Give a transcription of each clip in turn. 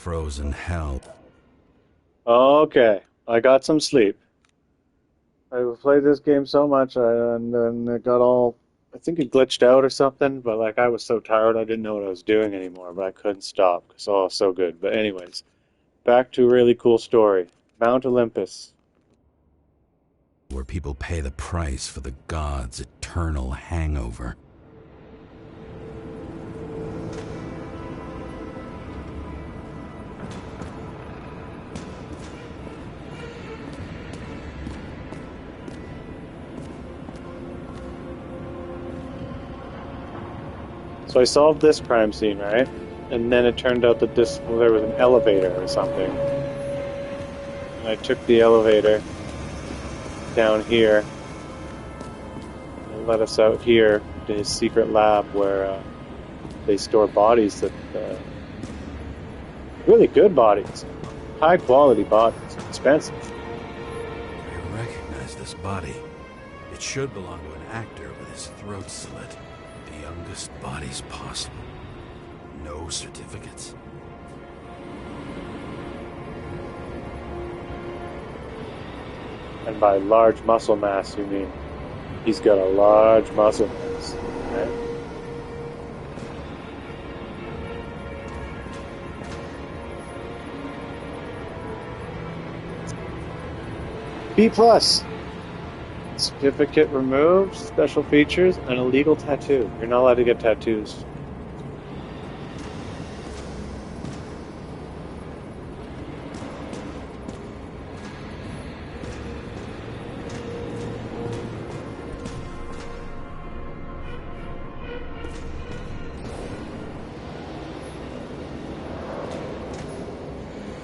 frozen hell. Okay, I got some sleep. I played this game so much, and then it got all. I think it glitched out or something, but like I was so tired I didn't know what I was doing anymore, but I couldn't stop because oh, so good. But anyways, back to a really cool story. Mount Olympus. Where people pay the price for the gods' eternal hangover. So I solved this crime scene, right? And then it turned out that there was an elevator or something. And I took the elevator down here and let us out here to his secret lab where they store bodies that really good bodies, high quality bodies, expensive. I recognize this body. It should belong to an actor with his throat slit. The youngest bodies possible. No certificates. And by large muscle mass, you mean he's got a large muscle mass. Right? B plus. Certificate removed, special features, an illegal tattoo. You're not allowed to get tattoos.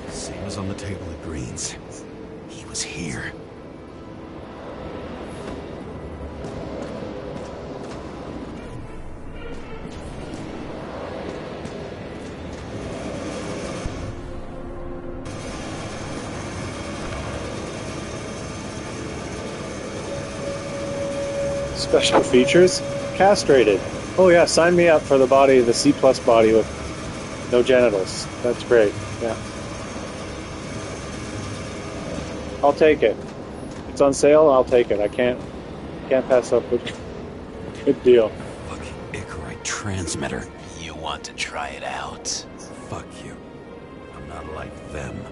Same as on the table at Green's. He was here. Special features? Castrated. Oh yeah, sign me up for the body, the C plus body with no genitals. That's great. Yeah. I'll take it. It's on sale, I'll take it. I can't pass up a good deal. Fucking Icarite transmitter. You want to try it out? Fuck you. I'm not like them.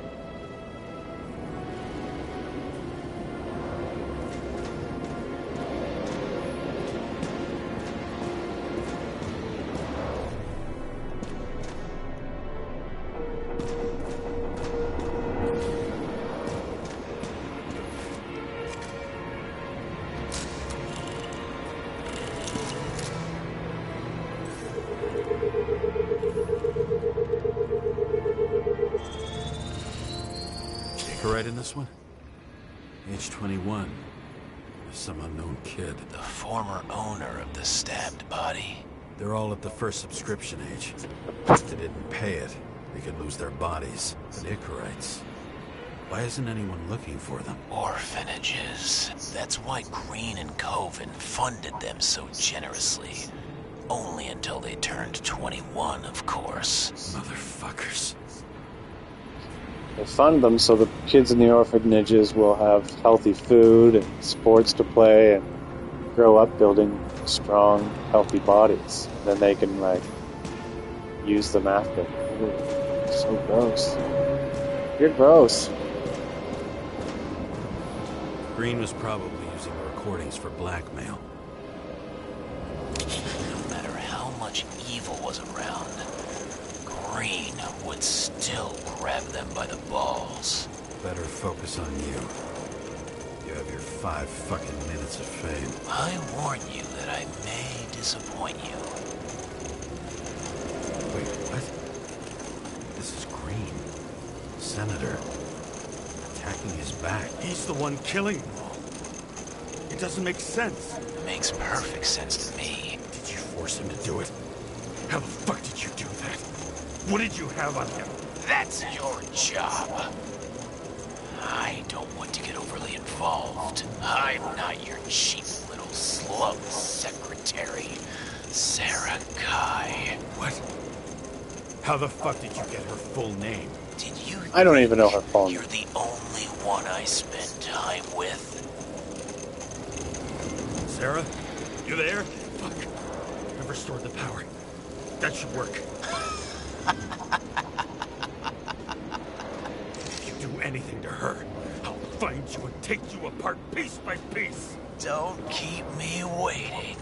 Icarite in this one? Age 21. Some unknown kid. The former owner of the stabbed body. They're all at the first subscription age. If they didn't pay it, they could lose their bodies. But Icarites... Why isn't anyone looking for them? Orphanages. That's why Green and Coven funded them so generously. Only until they turned 21, of course. Motherfuckers. They fund them so the kids in the orphanages will have healthy food and sports to play and grow up building strong, healthy bodies. Then they can, like, use them after. Ooh, so gross. You're gross. Green was probably using the recordings for blackmail. No matter how much evil was around, Green would still grab them by the balls. Better focus on you. You have your 5 fucking minutes of fame. I warn you that I may disappoint you. Wait, what? This is Green. Senator. Attacking his back. He's the one killing them all. It doesn't make sense. It makes perfect sense to me. Did you force him to do it? How the fuck did you do that? What did you have on him? That's your job. I don't want to get overly involved. I'm not your cheap little slug secretary, Sarah Kai. What? How the fuck did you get her full name? Did you I don't even know her phone You're number. the only one I spend time with. Sarah? You there? Fuck. I've restored the power. That should work. If you do anything to her, I'll find you and take you apart piece by piece. Don't keep me waiting.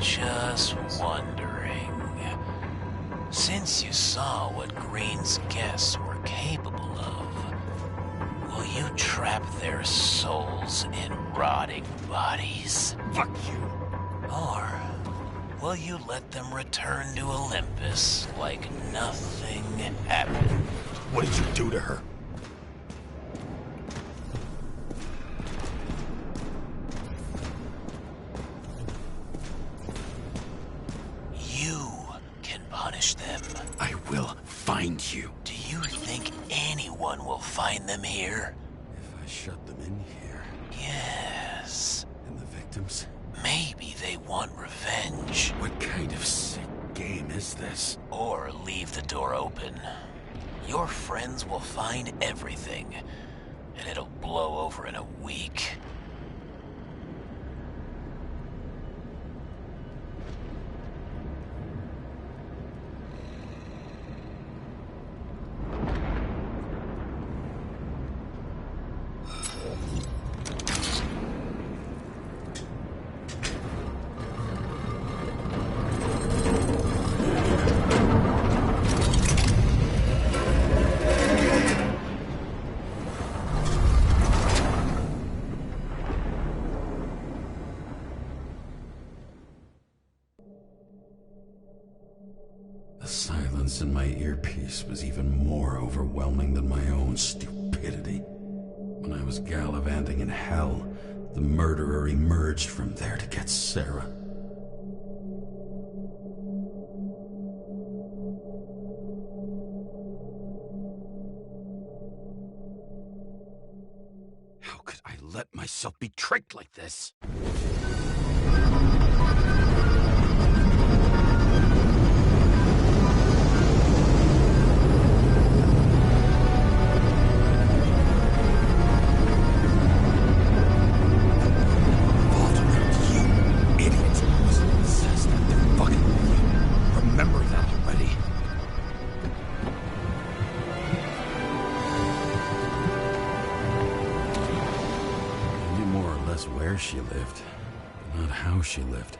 Just wondering, since you saw what Green's guests were capable of, will you trap their souls in rotting bodies? Fuck you. Or will you let them return to Olympus like nothing happened? What did you do to her? Punish them. I will find you. Do you think anyone will find them here? If I shut them in here, Yes. and the victims? Maybe they want revenge. What kind of sick game is this? Or leave the door open. Your friends will find everything, and it'll blow over in a week. The silence in my earpiece was even more overwhelming than my own stupidity. When I was gallivanting in hell, the murderer emerged from there to get Sarah. How could I let myself be tricked like this? Where she lived, but not how she lived.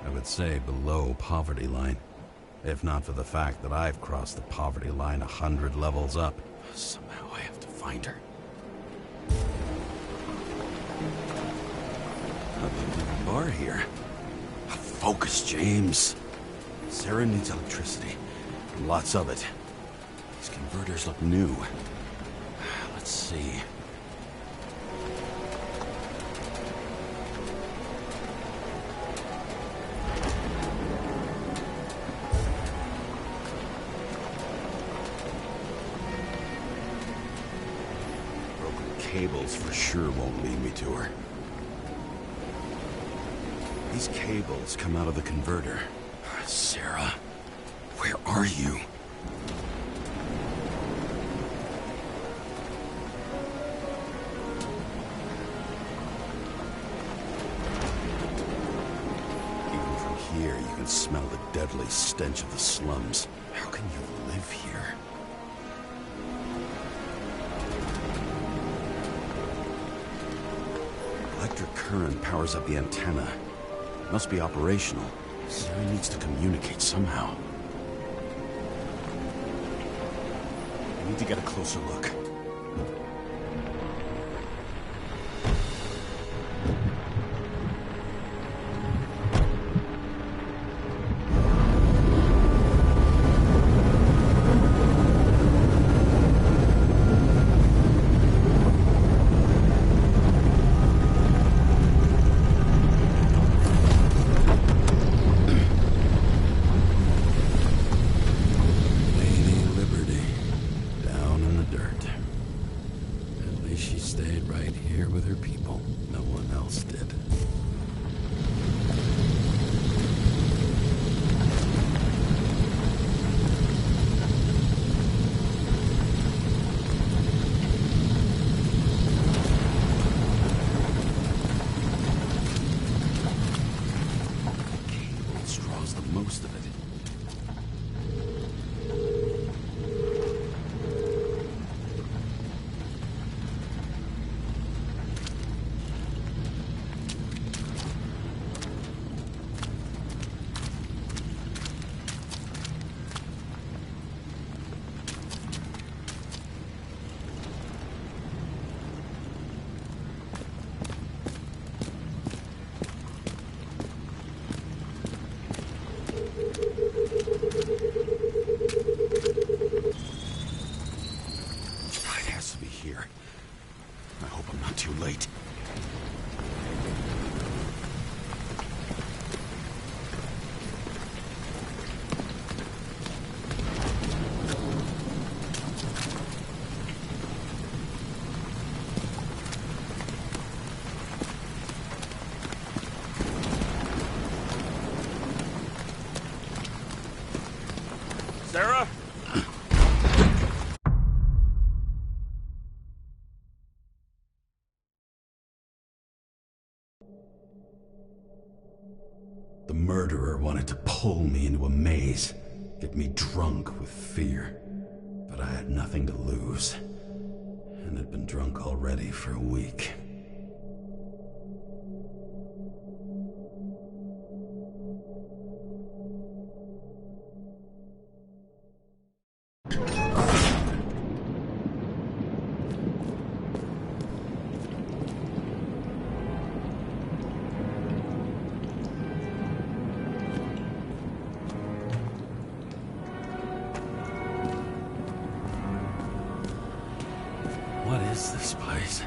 I would say below poverty line, if not for the fact that I've crossed the poverty line 100 levels up. Somehow I have to find her. A bar here. Focus, James. Sarah needs electricity, and lots of it. These converters look new. Let's see. Cables for sure won't lead me to her. These cables come out of the converter. Sarah, where are you? Even from here, you can smell the deadly stench of the slums. How can you live here? Electric current powers up the antenna. It must be operational. Sarah needs to communicate somehow. I need to get a closer look. stayed right here with her people. No one else did. Cable draws the most of it. It has to be here. I hope I'm not too late. Sarah? The murderer wanted to pull me into a maze, get me drunk with fear. But I had nothing to lose, and had been drunk already for a week. What is this place?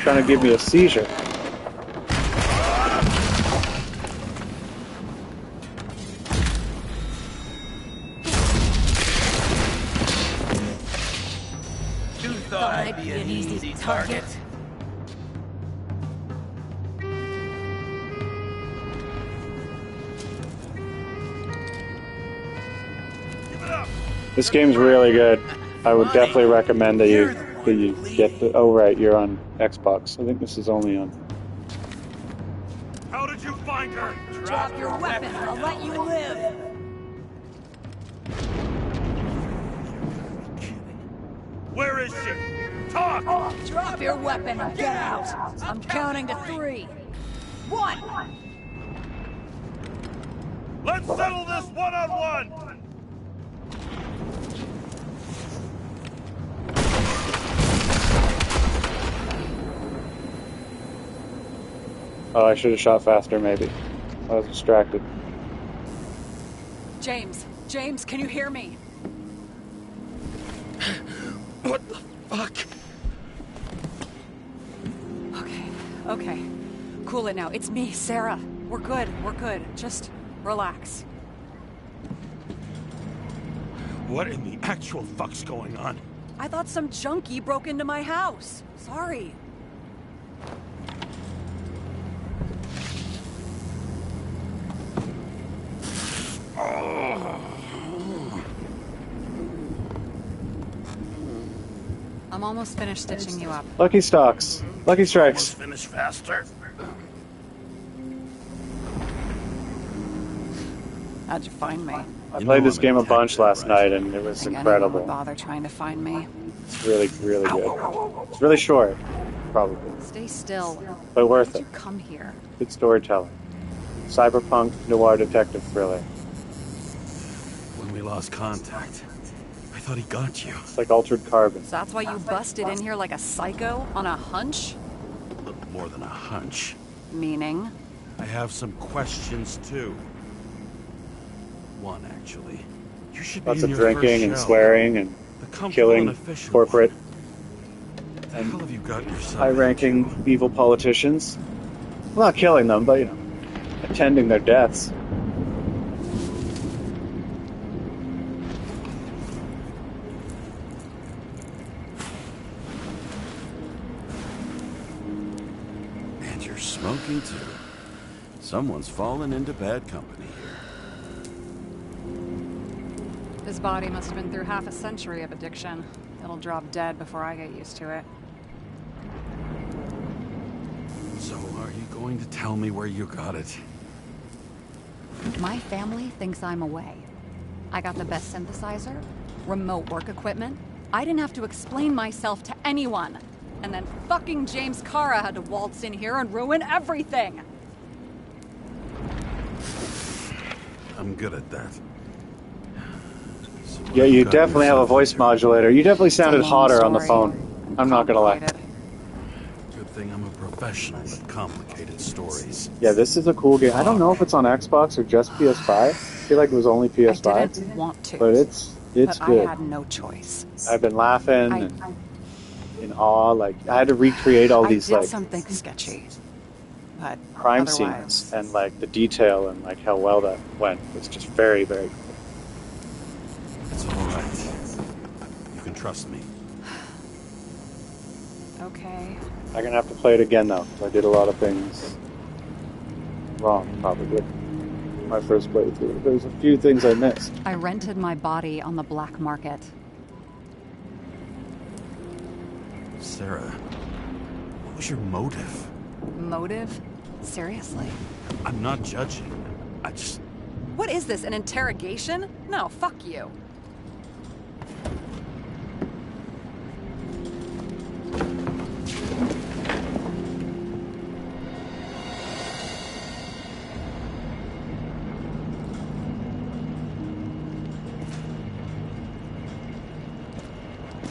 trying to give me a seizure. You thought I'd be an easy target? This game's really good. I would definitely recommend that you get the. Oh right, you're on Xbox. I think this is only on. How did you find her? Drop your weapon, I'll let you live. Where is she? Talk! Drop your weapon and get out. I'm counting to 3. 1. Let's settle this one-on-one! Oh, I should have shot faster, maybe. I was distracted. James, can you hear me? What the fuck? Okay. Cool it now. It's me, Sarah. We're good. Just relax. What in the actual fuck's going on? I thought some junkie broke into my house. Sorry. I'm almost finished stitching you up. Lucky Strikes. Finish faster. How'd you find me? I played this game a bunch last night, and it was Think anyone would incredible. bother trying to find me. It's really, really good. It's really short, probably, Stay still. but worth Did it. you come here? Good storytelling. Cyberpunk noir detective thriller. When we lost contact, I thought he got you. It's like Altered Carbon. So that's why you busted in here like a psycho on a hunch? A little more than a hunch. Meaning? I have some questions too. One, actually. You should be Lots in of your drinking first and shell. swearing and The comfortable killing and official corporate, one. What the hell have you got yourself high-ranking into? evil politicians. Well, not killing them, but, attending their deaths. And you're smoking too. Someone's fallen into bad company here. His body must have been through half a century of addiction. It'll drop dead before I get used to it. So are you going to tell me where you got it? My family thinks I'm away. I got the best synthesizer, remote work equipment. I didn't have to explain myself to anyone. And then fucking James Kara had to waltz in here and ruin everything. I'm good at that. So Yeah, you got definitely have a yourself voice into. modulator. You definitely sounded It's a long hotter on the story. phone. I'm not gonna lie. Complicated. Good thing I'm a professional at complicated stories. Yeah, this is a cool game. I don't know if it's on Xbox or just PS5. I feel like it was only I PS5, didn't want to, but it's but good. I had no choice. I've been laughing I and in awe. Like I had to recreate all these did like something sketchy, but crime otherwise, scenes and like the detail and like how well that went. It's just very, very cool. It's all right. You can trust me. Okay. I'm gonna have to play it again though, 'cause I did a lot of things wrong probably. My first playthrough. There's a few things I missed. I rented my body on the black market. Sarah, what was your motive? Motive? Seriously? I'm not judging. I just... What is this, an interrogation? No, fuck you.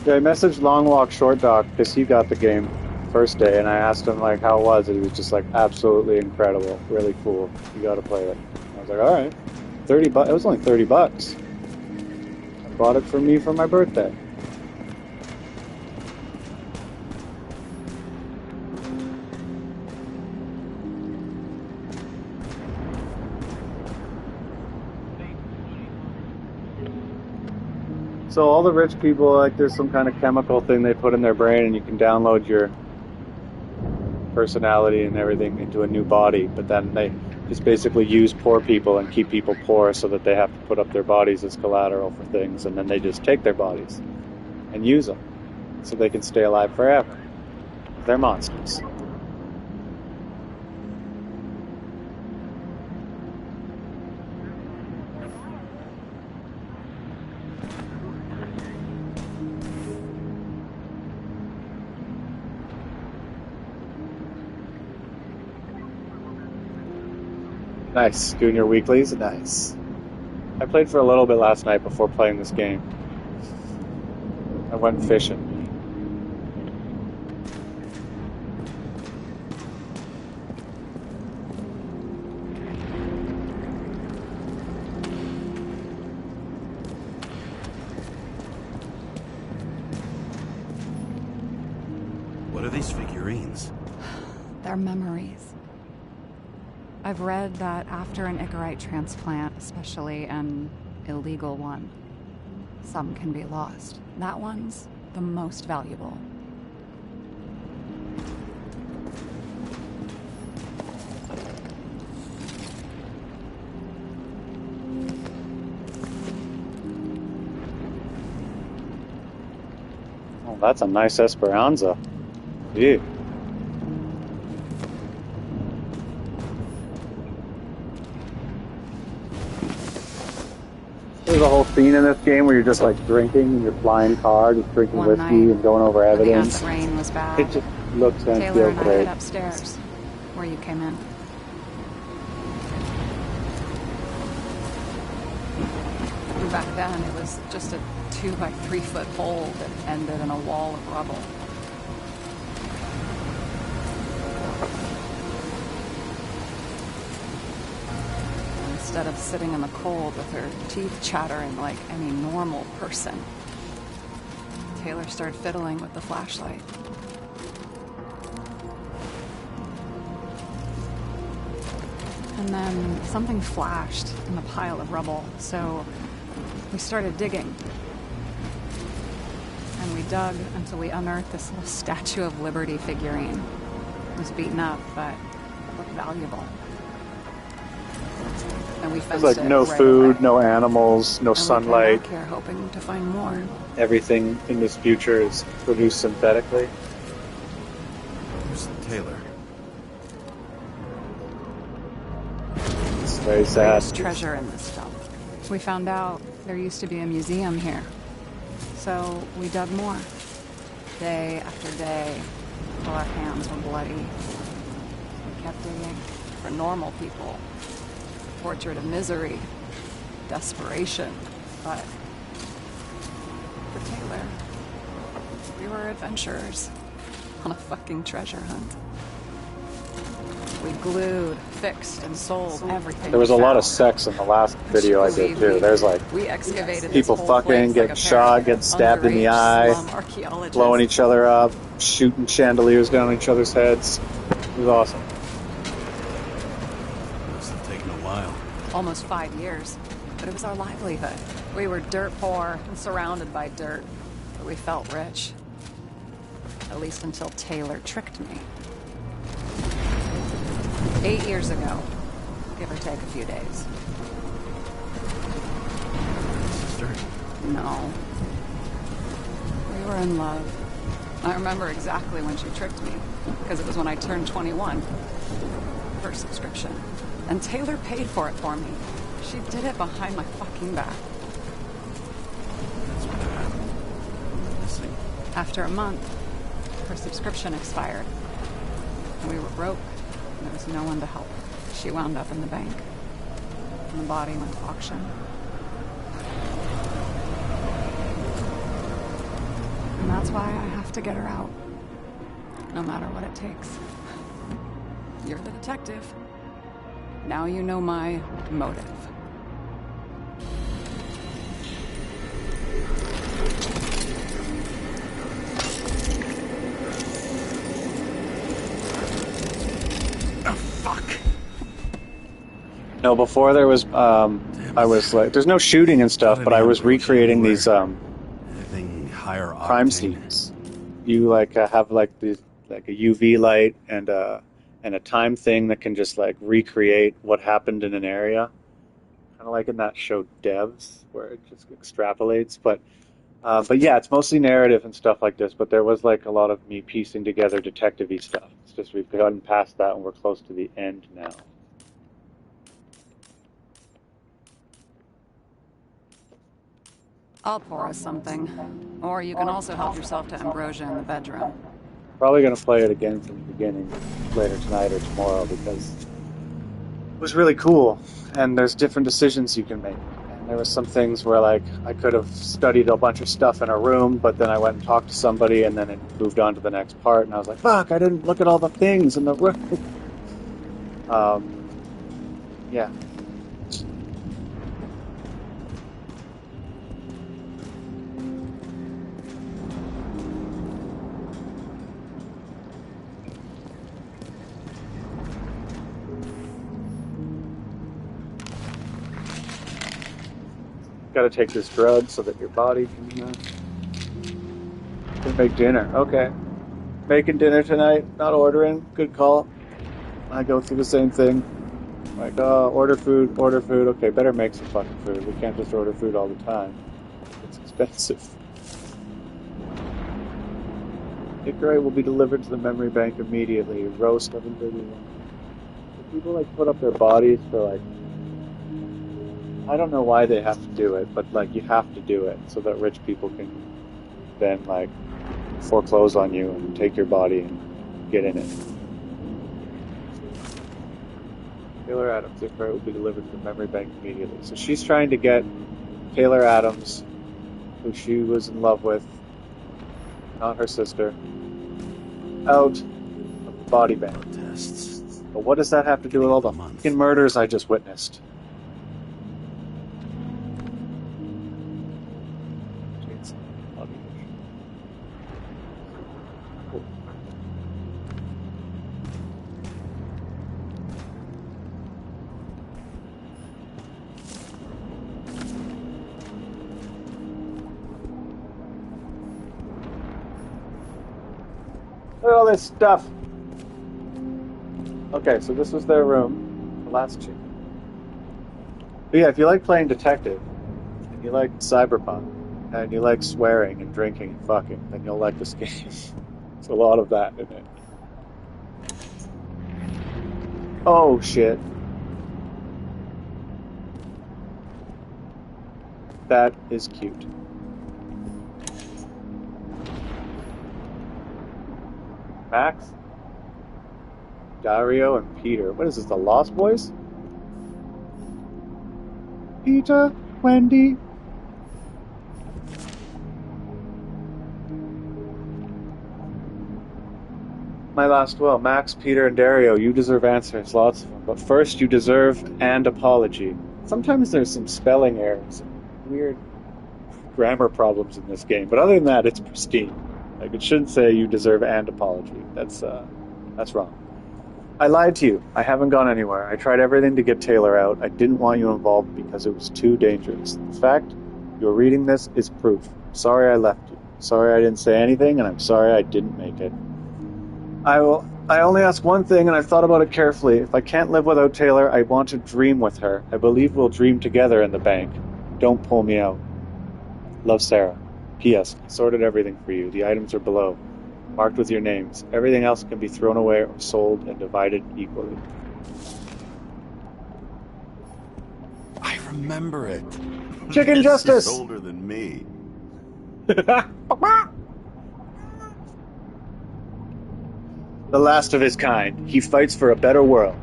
Yeah, I messaged Long Walk Short Doc because he got the game first day, and I asked him like how it was, and he was just like absolutely incredible, really cool. You got to play it. I was like, all right, $30. It was only $30. I bought it for me for my birthday. So all the rich people, like, there's some kind of chemical thing they put in their brain, and you can download your personality and everything into a new body. But then they just basically use poor people and keep people poor so that they have to put up their bodies as collateral for things, and then they just take their bodies and use them so they can stay alive forever. They're monsters. Nice. Doing your weeklies? Nice. I played for a little bit last night before playing this game. I went fishing. What are these figurines? They're memories. I've read that after an Icarite transplant, especially an illegal one, some can be lost. That one's the most valuable. Oh, that's a nice Esperanza. Yeah. There's a whole scene in this game where you're just like drinking in your flying car, just drinking One whiskey night, and going over The evidence. acid rain was bad. It just looks and Taylor feels and I great. hid upstairs, where you came in. Back then, it was just a 2 by 3 foot hole that ended in a wall of rubble. Instead of sitting in the cold with her teeth chattering like any normal person, Taylor started fiddling with the flashlight. And then something flashed in the pile of rubble, so we started digging. And we dug until we unearthed this little Statue of Liberty figurine. It was beaten up, but it looked valuable. And we fenced There's like it no right food, away. no animals, no And sunlight. we came back here hoping to find more. Everything in this future is produced synthetically. Where's Taylor? It's very sad. There's treasure in this stuff. We found out there used to be a museum here. So we dug more. Day after day, till our hands were bloody. We kept digging for normal people. Portrait of misery, desperation, but for Taylor, we were adventurers on a fucking treasure hunt. We glued, fixed, and sold everything. There was we a lot of found. sex in the last video I did too. There's like We excavated people this whole fucking, place getting like a shot, pair of getting stabbed in the underage eye, slum archaeologists. blowing each other up, shooting chandeliers down each other's heads. It was awesome. Must have taken a while. Almost 5 years, but it was our livelihood. We were dirt poor and surrounded by dirt, but we felt rich. At least until Taylor tricked me. 8 years ago, give or take a few days. Sister? No. We were in love. I remember exactly when she tricked me, because it was when I turned 21. First subscription. And Taylor paid for it for me. She did it behind my fucking back. That's what happened. Missing. After a month, her subscription expired. We were broke, and there was no one to help. She wound up in the bank, and the body went to auction. And that's why I have to get her out, no matter what it takes. You're the detective. Now you know my motive. No, before there was, I was like, there's no shooting and stuff, but I was recreating these higher crime octane. scenes. You like have like the like a UV light and a time thing that can just like recreate what happened in an area. Kind of like in that show Devs, where it just extrapolates. But yeah, it's mostly narrative and stuff like this. But there was like a lot of me piecing together detective-y stuff. It's just we've gotten past that and we're close to the end now. I'll pour us something. Or you can also help yourself to ambrosia in the bedroom. Probably gonna play it again from the beginning later tonight or tomorrow because it was really cool. And there's different decisions you can make. And there was some things where like I could have studied a bunch of stuff in a room, but then I went and talked to somebody, and then it moved on to the next part, and I was like, "Fuck! I didn't look at all the things in the room." Yeah. Got to take this drug so that your body can make dinner. Okay. Making dinner tonight, not ordering. Good call. I go through the same thing. Like, order food. Okay, better make some fucking food. We can't just order food all the time. It's expensive. Hickory will be delivered to the memory bank immediately. Row 731. People like put up their bodies for like, I don't know why they have to do it, but like you have to do it so that rich people can then like foreclose on you and take your body and get in it. Taylor Adams, Hickory will be delivered to the memory bank immediately. So she's trying to get Taylor Adams, who she was in love with, not her sister, out of the body bank. Tests. But what does that have to do with all the fucking murders I just witnessed? Look at all this stuff. Okay, so this was their room, the last chick. But yeah, if you like playing detective, and you like cyberpunk, and you like swearing and drinking and fucking, then you'll like this game. There's a lot of that in it. Oh shit. That is cute. Max? Dario and Peter. What is this, the Lost Boys? Peter, Wendy. My last will. Max, Peter, and Dario, you deserve answers, lots of them. But first, you deserve an apology. Sometimes there's some spelling errors and weird grammar problems in this game, but other than that, it's pristine. Like, it shouldn't say you deserve an apology. That's wrong. I lied to you. I haven't gone anywhere. I tried everything to get Taylor out. I didn't want you involved because it was too dangerous. In fact, you're reading this is proof. Sorry I left you. Sorry I didn't say anything, and I'm sorry I didn't make it. I only ask one thing, and I've thought about it carefully. If I can't live without Taylor, I want to dream with her. I believe we'll dream together in the bank. Don't pull me out. Love, Sarah. P.S. I sorted everything for you. The items are below, marked with your names. Everything else can be thrown away or sold and divided equally. I remember it. Chicken This Justice! is older than me. The last of his kind, he fights for a better world.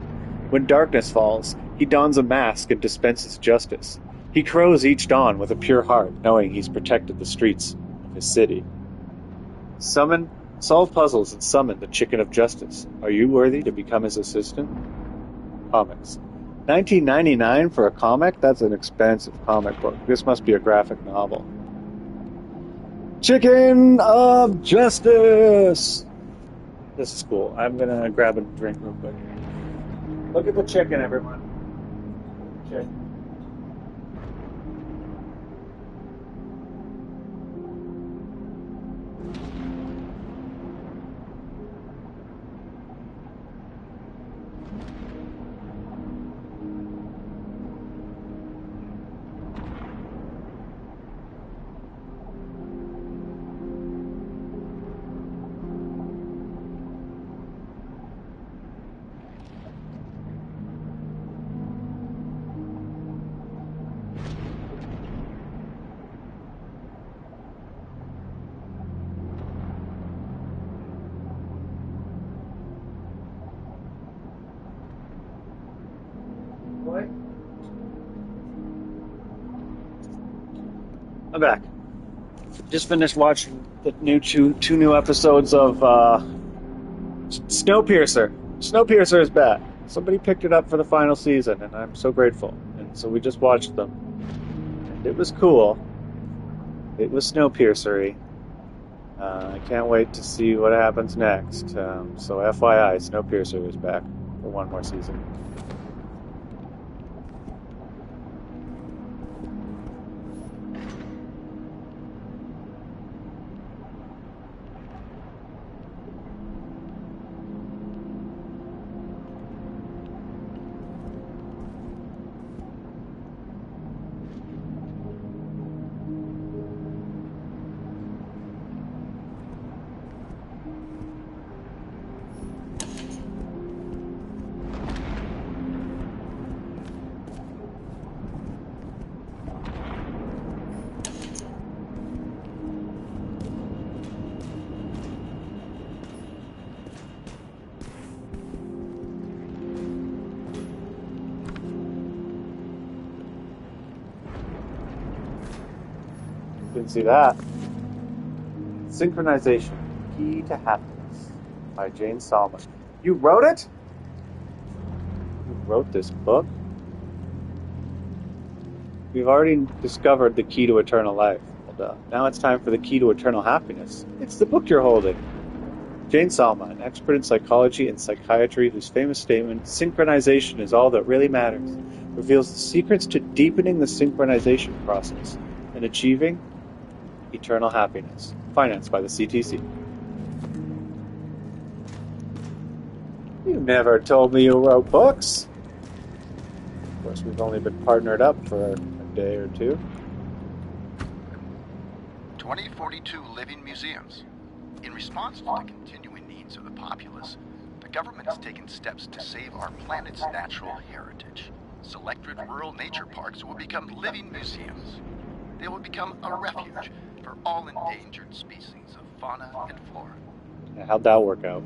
When darkness falls, he dons a mask and dispenses justice. He crows each dawn with a pure heart, knowing he's protected the streets of his city. Solve puzzles and summon the Chicken of Justice. Are you worthy to become his assistant? Comics. $19.99 for a comic? That's an expensive comic book. This must be a graphic novel. Chicken of Justice! This is cool. I'm gonna grab a drink real quick. Look at the chicken, everyone. Chicken. I'm back. Just finished watching the new two new episodes of Snowpiercer. Snowpiercer is back. Somebody picked it up for the final season, and I'm so grateful. And so we just watched them. And it was cool. It was Snowpiercer-y. I can't wait to see what happens next. So FYI, Snowpiercer is back for one more season. Didn't see that. Synchronization, Key to Happiness by Jane Salman. You wrote it? You wrote this book? We've already discovered the key to eternal life. Well, now it's time for the key to eternal happiness. It's the book you're holding. Jane Salman, an expert in psychology and psychiatry whose famous statement, "Synchronization is all that really matters," reveals the secrets to deepening the synchronization process and achieving eternal happiness. Financed by the CTC. You never told me you wrote books. Of course, we've only been partnered up for a day or two. 2042 living museums. In response to the continuing needs of the populace, the government has taken steps to save our planet's natural heritage. Selected rural nature parks will become living museums. They will become a refuge for all endangered species of fauna and flora. Yeah, how'd that work out?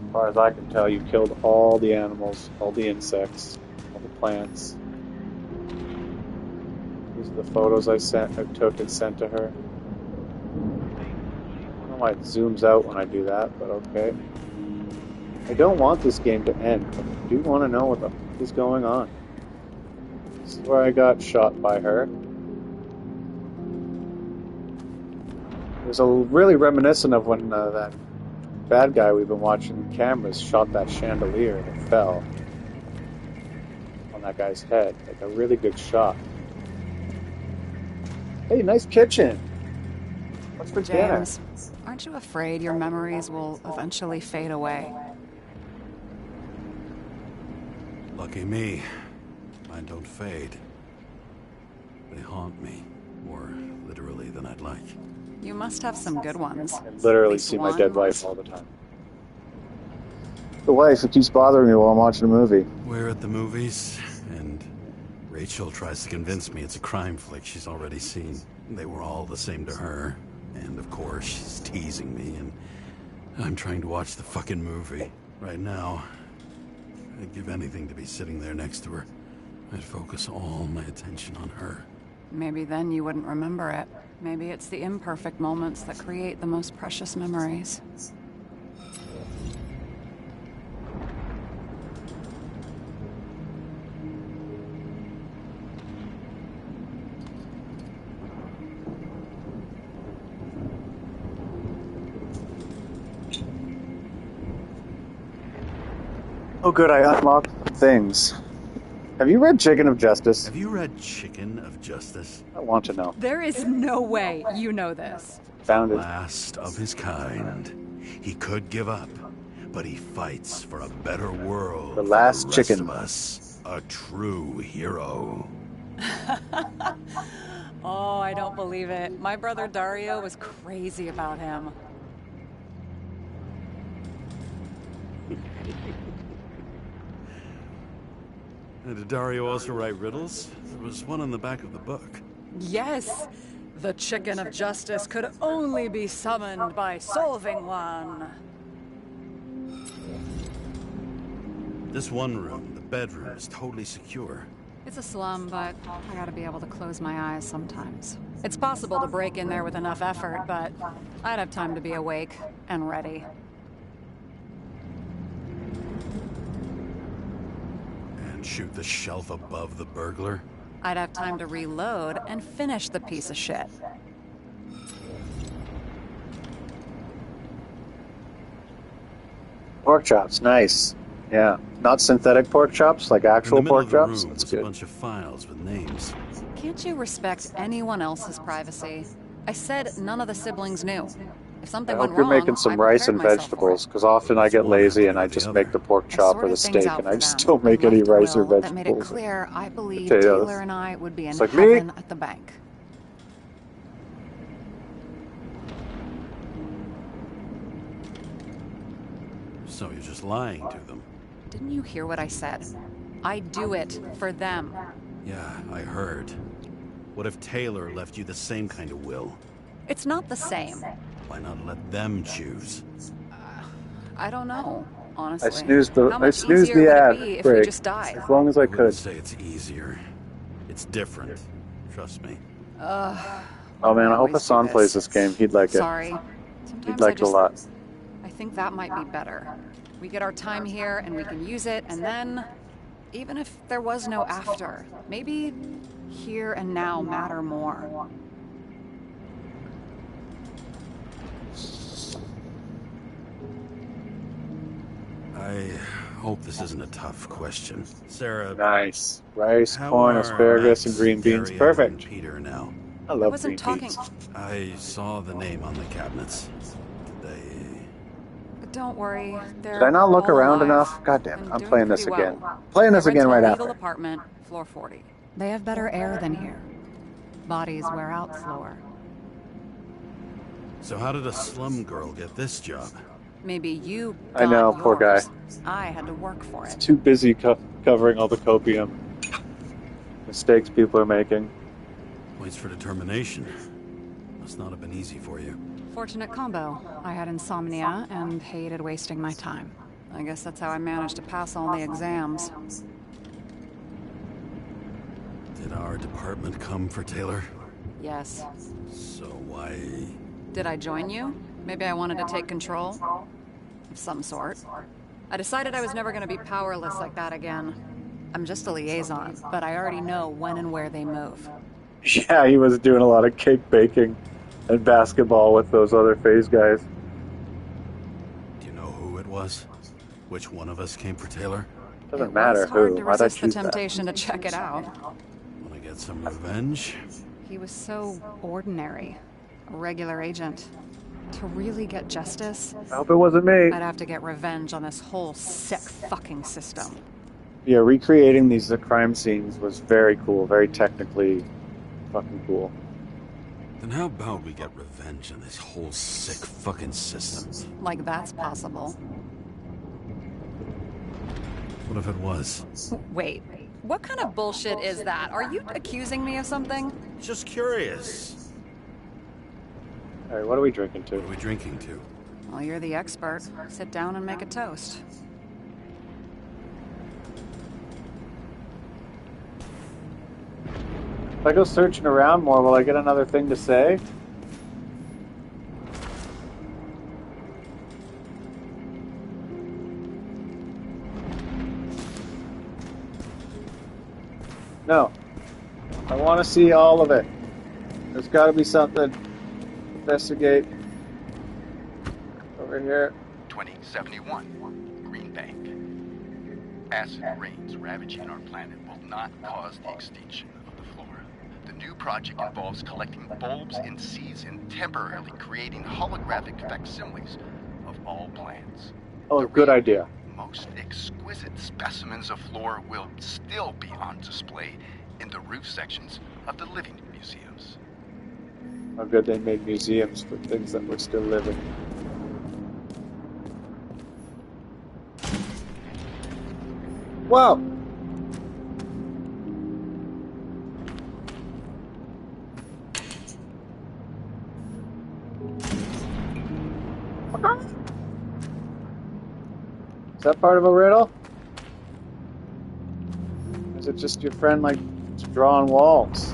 As far as I can tell, you killed all the animals, all the insects, all the plants. These are the photos I took and sent to her. I don't know why it zooms out when I do that, but okay. I don't want this game to end, but I do want to know what the fuck is going on. This is where I got shot by her. It was really reminiscent of when that bad guy we've been watching cameras shot that chandelier and it fell on that guy's head. Like a really good shot. Hey, nice kitchen. What's for James, dinner? aren't you afraid your memories will eventually fade away? Lucky me. Mine don't fade. They haunt me, more literally than I'd like. You must have some good ones. I literally At least see my one. dead wife all the time. The wife who keeps bothering me while I'm watching a movie. We're at the movies, and Rachel tries to convince me it's a crime flick she's already seen. They were all the same to her, and of course she's teasing me, and I'm trying to watch the fucking movie. Right now, I'd give anything to be sitting there next to her. I'd focus all my attention on her. Maybe then you wouldn't remember it. Maybe it's the imperfect moments that create the most precious memories. Oh good, I unlocked things. Have you read Chicken of Justice? Have you read Chicken of Justice? I want to know. There is no way you know this. Found it. Last of his kind. He could give up, but he fights for a better world. The last for the chicken. Rest of us, a true hero. Oh, I don't believe it. My brother Dario was crazy about him. And did Dario also write riddles? There was one on the back of the book. Yes, the Chicken of Justice could only be summoned by solving one. This one room, the bedroom, is totally secure. It's It's a slum, but I gotta be able to close my eyes sometimes. It's possible to break in there with enough effort, but I'd have time to be awake and ready. And shoot the shelf above the burglar? I'd have time to reload and finish the piece of shit. Pork chops, nice. Yeah, not synthetic pork chops, like actual In the middle pork of the chops. room That's was a good. bunch of files with names. Can't you respect anyone else's privacy? I said none of the siblings knew. If I something hope went you're wrong, making some I rice prepared and myself for vegetables, it. because often I get One has lazy to and do I the just other. make the pork I chop or sorted the things steak, out and for I just them don't make and any left a rice or will that made it vegetables. clear I believed Potatoes. Taylor and I would be in It's like me. heaven at the bank. So you're just lying to them. Didn't you hear what I said? I do it for them. Yeah, I heard. What if Taylor left you the same kind of will? It's not the same. Why not let them choose? I don't know, honestly. I snoozed the How much the easier would ad it be if we break just died? as long as I I wouldn't could. say it's easier. It's different. Trust me. Oh man, I hope always Hassan do plays this. this game. He'd like it. Sorry. He'd Sometimes like it a lot. I think that might be better. We get our time here and we can use it, and then, even if there was no after, maybe here and now matter more. I hope this isn't a tough question. Sarah, Nice. Rice, how corn, are asparagus, Max, and green beans. Dario, Perfect. and Peter now? I I love wasn't green talking. beans. I saw the name on the cabinets. Did Don't worry. Did I not look around enough? God damn it, I'm playing this again. Playing this again right Legal after. apartment, floor 40. They have better air than here. Bodies wear out slower. So how did a slum girl get this job? Maybe you. I know, got poor guy. yours. I had to work for it. Too busy covering all the copium mistakes people are making. Points for determination. Must not have been easy for you. Fortunate combo. I had insomnia and hated wasting my time. I guess that's how I managed to pass all the exams. Did our department come for Taylor? Yes. So why... Did I join you? Maybe I wanted to take control? Of some sort. I decided I was never going to be powerless like that again. I'm just a liaison, but I already know when and where they move. Yeah, he was doing a lot of cake baking and basketball with those other phase guys. Do you know who it was? Which one of us came for Taylor? Doesn't It matter was hard who. to Why'd I resist the choose that? temptation to check it out. Want to get some revenge? He was so ordinary. A regular agent. To really get justice, I hope it wasn't me. I'd have to get revenge on this whole sick fucking system. Yeah, recreating these crime scenes was very cool, very technically fucking cool. Then how about we get revenge on this whole sick fucking system? Like that's possible. What if it was? Wait, what kind of bullshit is that? Are you accusing me of something? Just curious. Alright, what are we drinking What are to? we drinking to? Well, you're the expert. Sit down and make a toast. If I go searching around more, will I get another thing to say? No. I want to see all of it. There's got to be something. Investigate. Over here. 2071, Green Bank. Acid rains ravaging our planet will not cause the extinction of the flora. The new project involves collecting bulbs and seeds and temporarily creating holographic facsimiles of all plants. Oh, The good real, idea. Most exquisite specimens of flora will still be on display in the roof sections of the living museums. How good they made museums for things that were still living. Wow! Is that part of a riddle? Is it just your friend like drawing walls?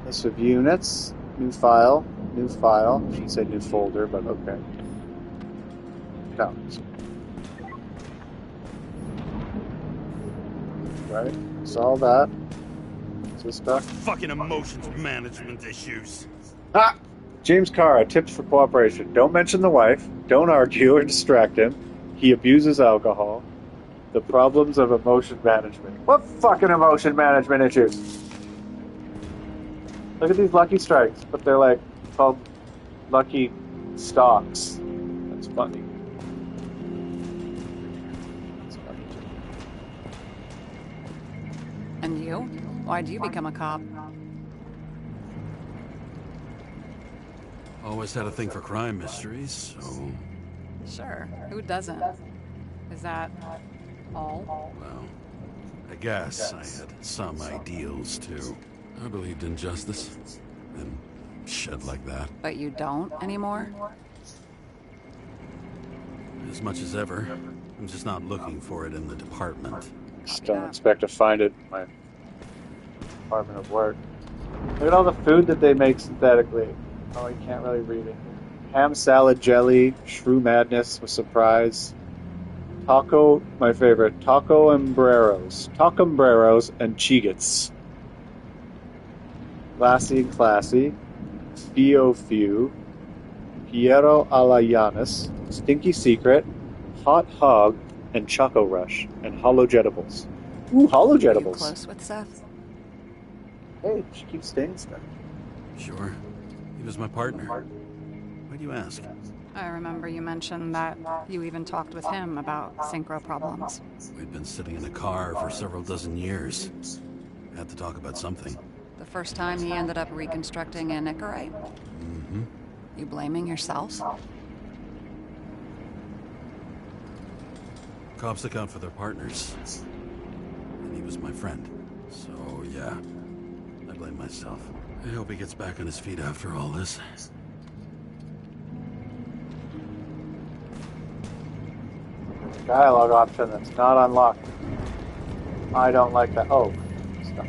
List of units, new file. I should say new folder, but okay. Counts. Right, saw that. What's this stuff? Fucking emotions management issues. Ah! James Carr, tips for cooperation. Don't mention the wife. Don't argue or distract him. He abuses alcohol. The problems of emotion management. What fucking emotion management issues? Look at these Lucky Strikes, but they're like called Lucky Stocks. That's funny. That's funny. And you? Why'd you become a cop? Always had a thing for crime mysteries, so... Sure, who doesn't? Is that all? Well, I guess I had some ideals, too. I believed in justice, and shit like that. But you don't anymore? As much as ever. I'm just not looking for it in the department. Just don't expect to find it in my department of work. Look at all the food that they make synthetically. Oh, you can't really read it. Ham salad jelly, shrew madness with surprise. Taco, my favorite, taco umbreros and chigits. Classy and classy. Fio few. Piero alla Llanes. Stinky secret. Hot hog and Choco Rush and Holojetables. Ooh, Are Holojetables. you close with Seth? Hey, she keeps saying stuff. Sure. He was my partner. Why do you ask? I remember you mentioned that you even talked with him about synchro problems. We'd been sitting in a car for several dozen years. Had to talk about something. The first time he ended up reconstructing an Icarite? Mm-hmm. You blaming yourself? Cops account for their partners. And he was my friend. So, yeah. I blame myself. I hope he gets back on his feet after all this. Dialogue option that's not unlocked. I don't like that. Oh, stuff.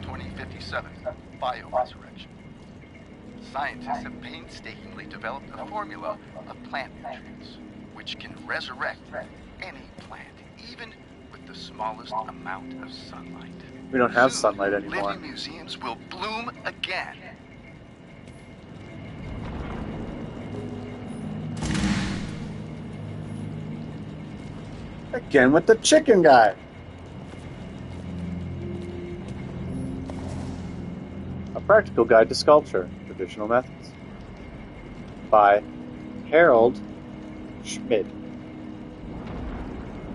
2057, Bioresurrection. Scientists have painstakingly developed a formula of plant nutrients, which can resurrect any plant, even with the smallest amount of sunlight. We don't have Soon, sunlight anymore. Living museums will bloom again. Again with the chicken guy. A practical guide to sculpture, traditional methods. By Harold Schmidt.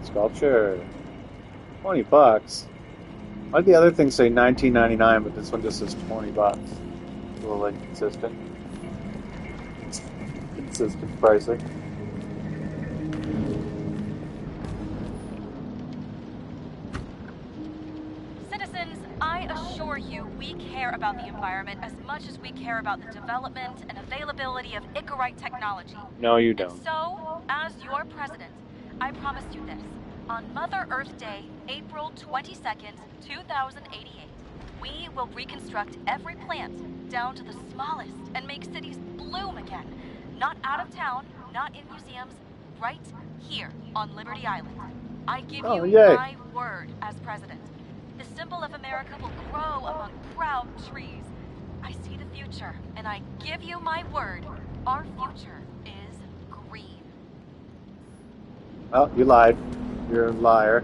Sculpture. $20. Why'd the other thing say $19.99, but this one just says $20? A little inconsistent. Consistent pricing. Citizens, I assure you we care about the environment as much as we care about the development and availability of Icarite technology. No, you And don't. so, as your president, I promise you this. On Mother Earth Day, April 22nd, 2088, we will reconstruct every plant down to the smallest and make cities bloom again. Not out of town, not in museums, right here on Liberty Island. I give you yay. my word as president. The symbol of America will grow among proud trees. I see the future, and I give you my word. Our future is green. Well, you lied. You're a liar.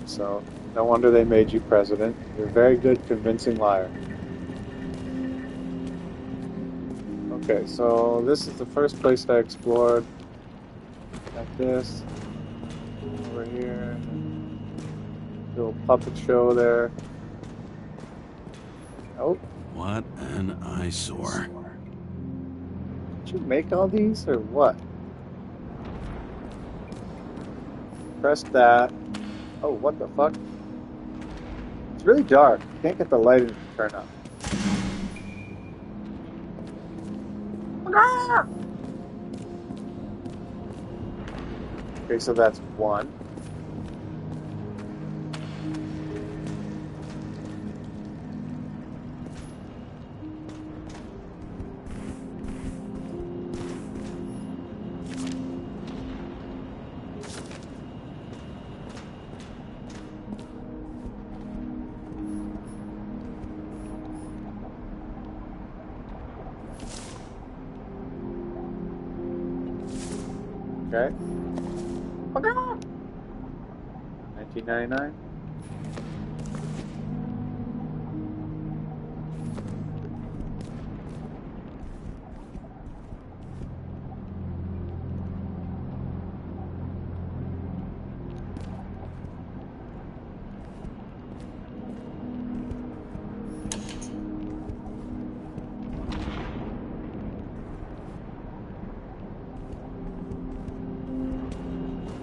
So, no wonder they made you president. You're a very good, convincing liar. Okay, so this is the first place I explored. Like this. Over here. Little puppet show there. Oh, What an eyesore. did you make all these or what? Press that. Oh, what the fuck? really dark. Can't get the lighting to turn up. Okay, so that's one. Okay. 1999.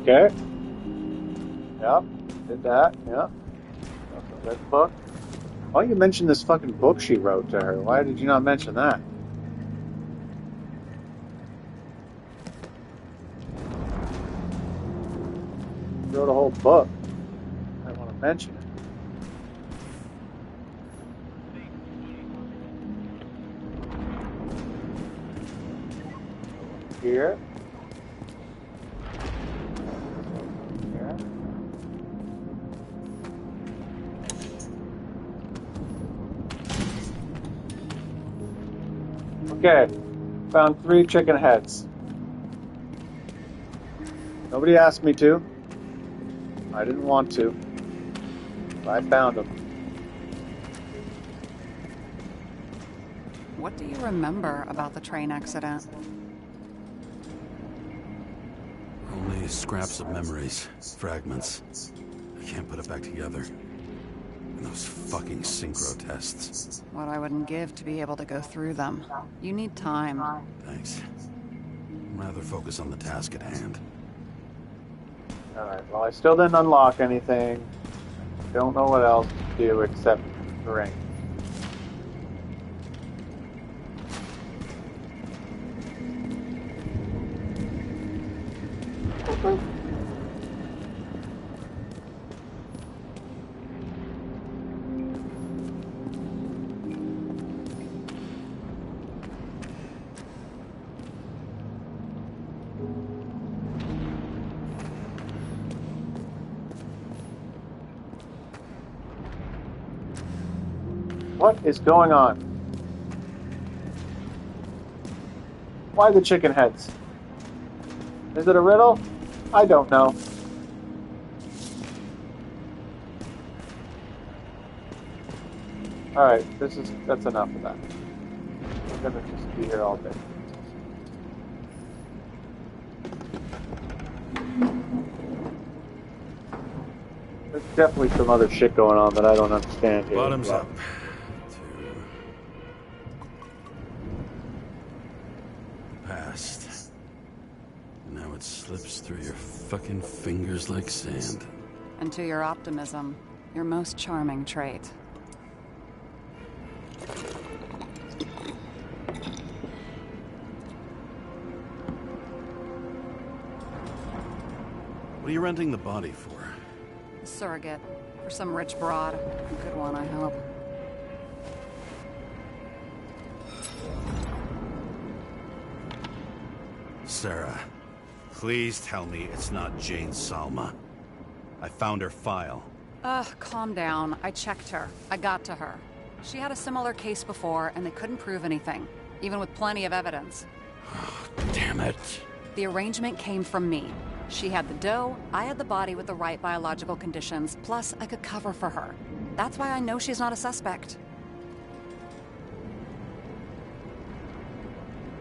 Okay. Yep. Did that. Yep. That book. Why you mentioned this fucking book she wrote to her? Why did you not mention that? She wrote a whole book. I want to mention it. Here. Okay, found 3 chicken heads. Nobody asked me to. I didn't want to. But I found them. What do you remember about the train accident? Only scraps of memories, fragments. I can't put it back together. And those fucking synchro tests. What I wouldn't give to be able to go through them. You need time. Thanks. I'd rather focus on the task at hand. Alright, well I still didn't unlock anything. Don't know what else to do except the ring. What is going on? Why the chicken heads? Is it a riddle? I don't know. Alright, that's enough of that. I'm gonna just be here all day. There's definitely some other shit going on that I don't understand here. Bottoms up. Past. Now it slips through your fucking fingers like sand. And to your optimism, your most charming trait. What are you renting the body for? A surrogate. For some rich broad. A good one, I hope. Sarah, please tell me it's not Jane Salma. I found her file. Calm down. I checked her. I got to her. She had a similar case before, and they couldn't prove anything, even with plenty of evidence. Damn it. The arrangement came from me. She had the dough, I had the body with the right biological conditions, plus I could cover for her. That's why I know she's not a suspect.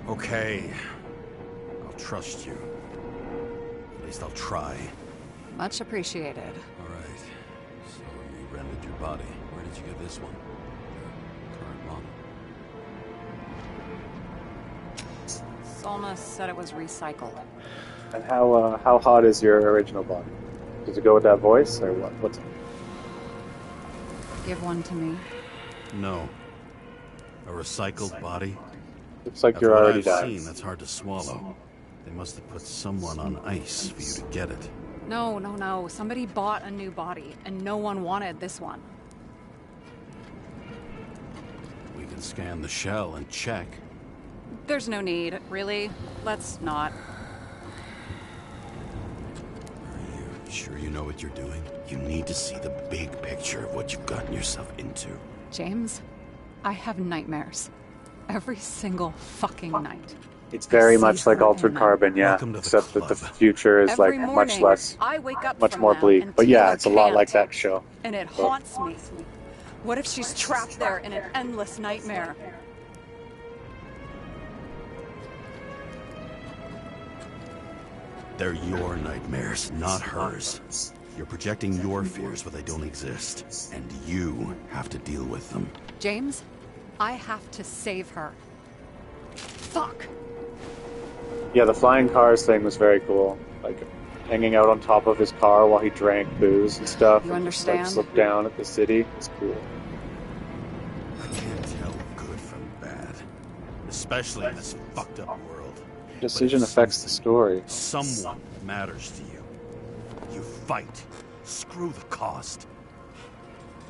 Okay. I'll trust you. At least I'll try. Much appreciated. All right. So you rented your body. Where did you get this one? Your current model? Solma said it was recycled. And how hot is your original body? Does it go with that voice or what? What's it? Give one to me. No. A recycled body? Looks like After you're what already I've dying. seen, that's hard to swallow. They must have put someone on ice for you to get it. No, no, no. Somebody bought a new body, and no one wanted this one. We can scan the shell and check. There's no need, really. Let's not. Are you sure you know what you're doing? You need to see the big picture of what you've gotten yourself into. James, I have nightmares. Every single fucking night. It's very see much like her Altered in them. Carbon, yeah. Welcome to the Except that the club. future is Every like morning, much less, I wake up much from more them bleak. and But yeah, Taylor it's a lot can't. like that show. And it haunts me. What if she's trapped there in an endless nightmare? They're your nightmares, not hers. You're projecting your fears where they don't exist, and you have to deal with them. James, I have to save her. Fuck! Yeah, the flying cars thing was very cool. Like hanging out on top of his car while he drank booze and stuff. You and just, like, understand? looked down at the city. It's cool. I can't tell good from bad, especially in this fucked up world. Decision But if affects the story. someone matters to you, you fight. Screw the cost.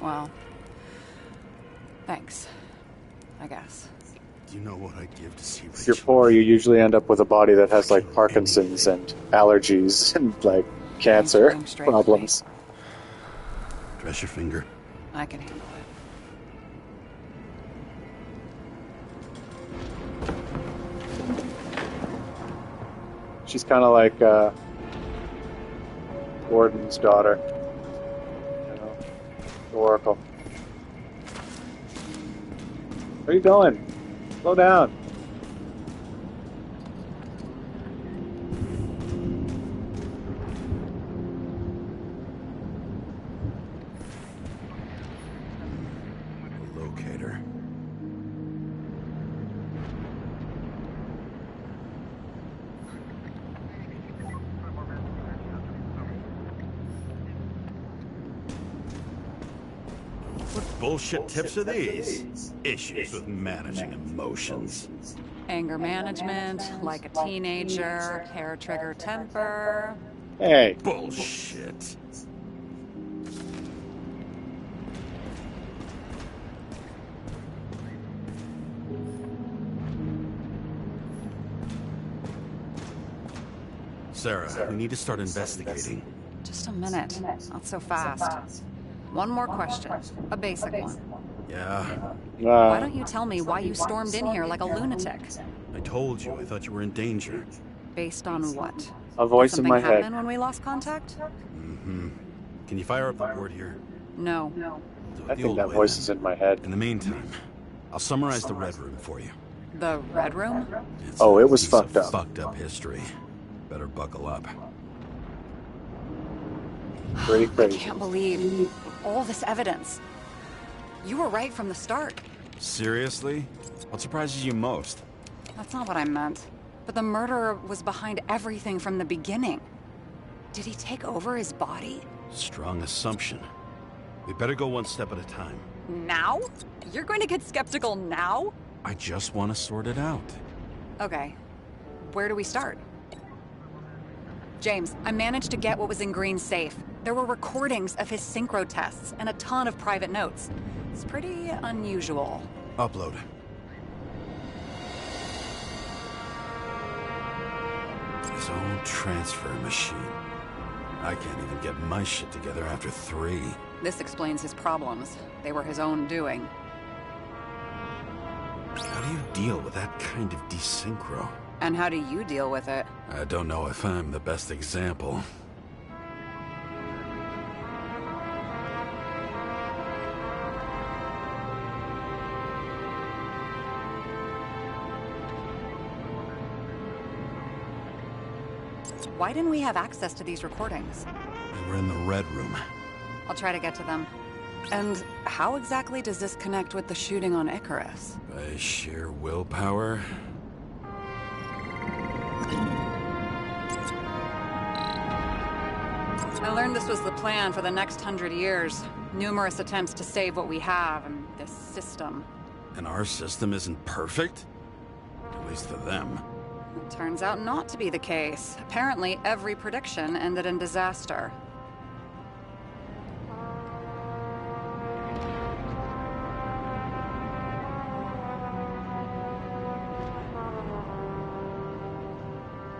Well, thanks. I guess. Do you know what I'd give to see Rachel? If you're poor, you usually end up with a body that has like Parkinson's and allergies and like cancer Aim straight for me. problems. Dress your finger. I can handle it. She's kind of like Gordon's daughter. You know, the Oracle. Where are you going? Slow down. A locator. What bullshit tips are these? Issues with managing emotions. Anger management, like a teenager, hair trigger temper. Hey, Bullshit. Sarah, we need to start investigating. Just a minute. Not so fast. One more question. A basic one. Yeah, Why don't you tell me why you stormed in here like a lunatic? I told you. I thought you were in danger. Based on what? a voice in Something my happened head. when we lost contact? Mm-hmm. Can you fire up the board here? No. Do it I the think old that way, voice then. is in my head. In the meantime, I'll summarize the Red Room for you. The Red Room? It's Oh, a it was piece of fucked up. Fucked up history. Better buckle up. Pretty I crazy. can't believe all this evidence. You were right from the start. Seriously? What surprises you most? That's not what I meant. But the murderer was behind everything from the beginning. Did he take over his body? Strong assumption. We better go one step at a time. Now? You're going to get skeptical now? I just want to sort it out. Okay. Where do we start? James, I managed to get what was in Green's safe. There were recordings of his synchro tests and a ton of private notes. It's pretty unusual. Upload. His own transfer machine. I can't even get my shit together after 3. This explains his problems. They were his own doing. How do you deal with that kind of desynchro? And how do you deal with it? I don't know if I'm the best example. Why didn't we have access to these recordings? We were in the Red Room. I'll try to get to them. And how exactly does this connect with the shooting on Icarus? By sheer willpower? I learned this was the plan for the next 100 years. Numerous attempts to save what we have in this system. And our system isn't perfect? At least for them. It turns out not to be the case. Apparently, every prediction ended in disaster.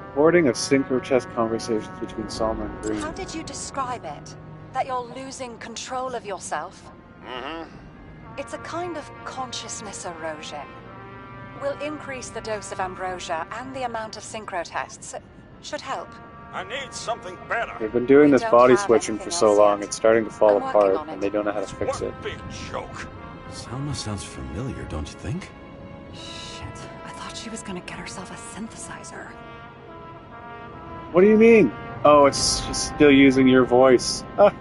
Recording of synchro chess conversations between Salma and Green. How did you describe it? That you're losing control of yourself? Mm-hmm. It's a kind of consciousness erosion. We'll increase the dose of ambrosia and the amount of synchro tests. It should help. I need something better. They've been doing We this don't body have switching for anything so else long, yet. it's starting to fall I'm working apart, on it. and they don't know how to fix it. What big joke. Salma sounds familiar, don't you think? Shit, I thought she was gonna get herself a synthesizer. What do you mean? Oh, it's just still using your voice. Ah.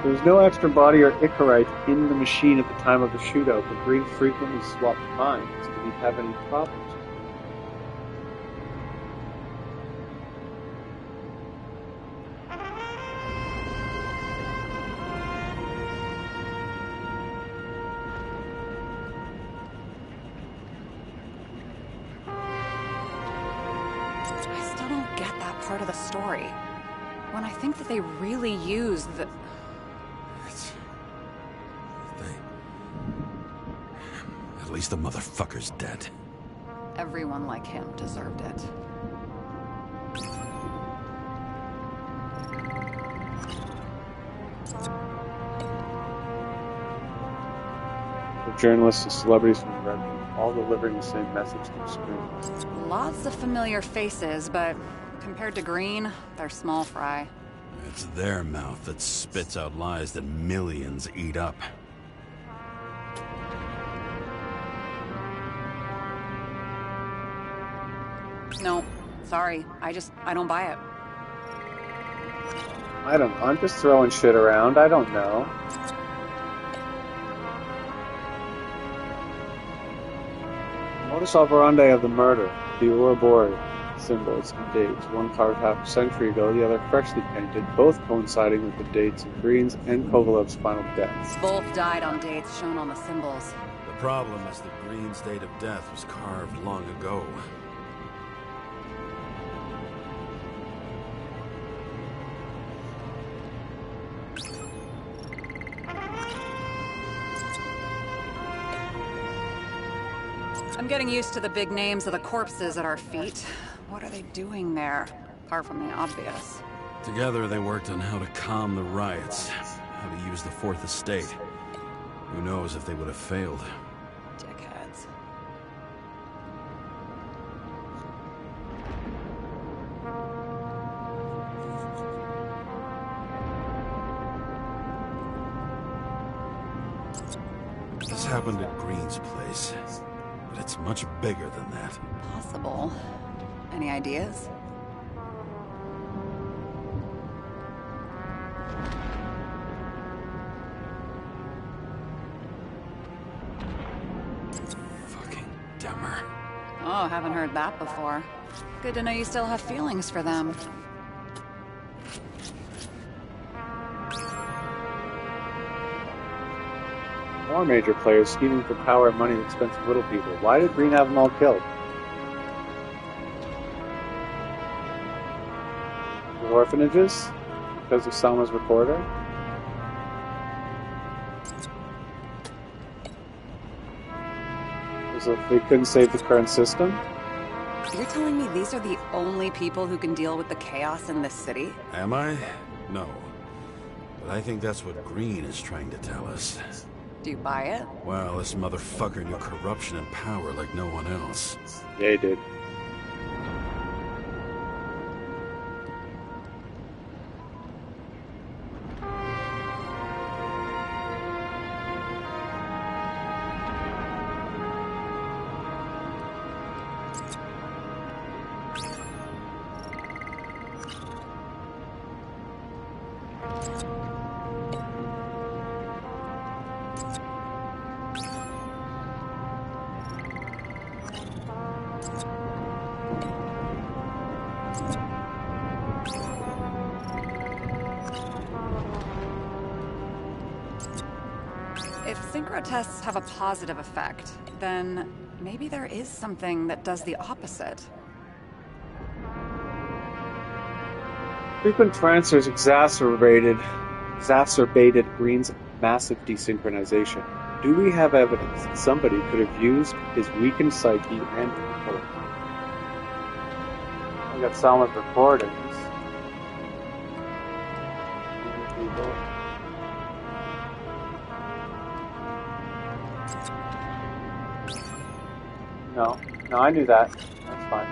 There's no extra body or Icarite in the machine at the time of the shootout, but Green frequently swapped minds. Did he have any problems? I still don't get that part of the story. When I think that they really used the... It's... At least the motherfucker's dead. Everyone like him deserved it. The journalists and celebrities from the Red Room, all delivering the same message through screens. Lots of familiar faces, but compared to Green, they're small fry. It's their mouth that spits out lies that millions eat up. No, sorry. I don't buy it. I don't know. I'm just throwing shit around. I don't know. Modus operandi of the murder. The Ouroboros symbols and dates. One carved half a century ago, the other freshly painted, both coinciding with the dates of Green's and Kovalev's final deaths. Both died on dates shown on the symbols. The problem is that Green's date of death was carved long ago. I'm getting used to the big names of the corpses at our feet. What are they doing there? Apart from the obvious. Together they worked on how to calm the riots, how to use the Fourth Estate. Who knows if they would have failed. Dickheads. This happened at Green's place, but it's much bigger than that. Possible. Any ideas? Fucking Demmer. Oh, haven't heard that before. Good to know you still have feelings for them. More major players scheming for power and money at the expense of little people. Why did Green have them all killed? The orphanages? Because of Salma's recorder? Because they couldn't save the current system? You're telling me these are the only people who can deal with the chaos in this city? Am I? No. But I think that's what Green is trying to tell us. Do you buy it? Well, this motherfucker knew corruption and power like no one else. Yeah, he did. If synchro tests have a positive effect, then maybe there is something that does the opposite. Frequent transfers exacerbated Green's massive desynchronization. Do we have evidence that somebody could have used his weakened psyche and intellect? I got solid recordings. No, I knew that. That's fine.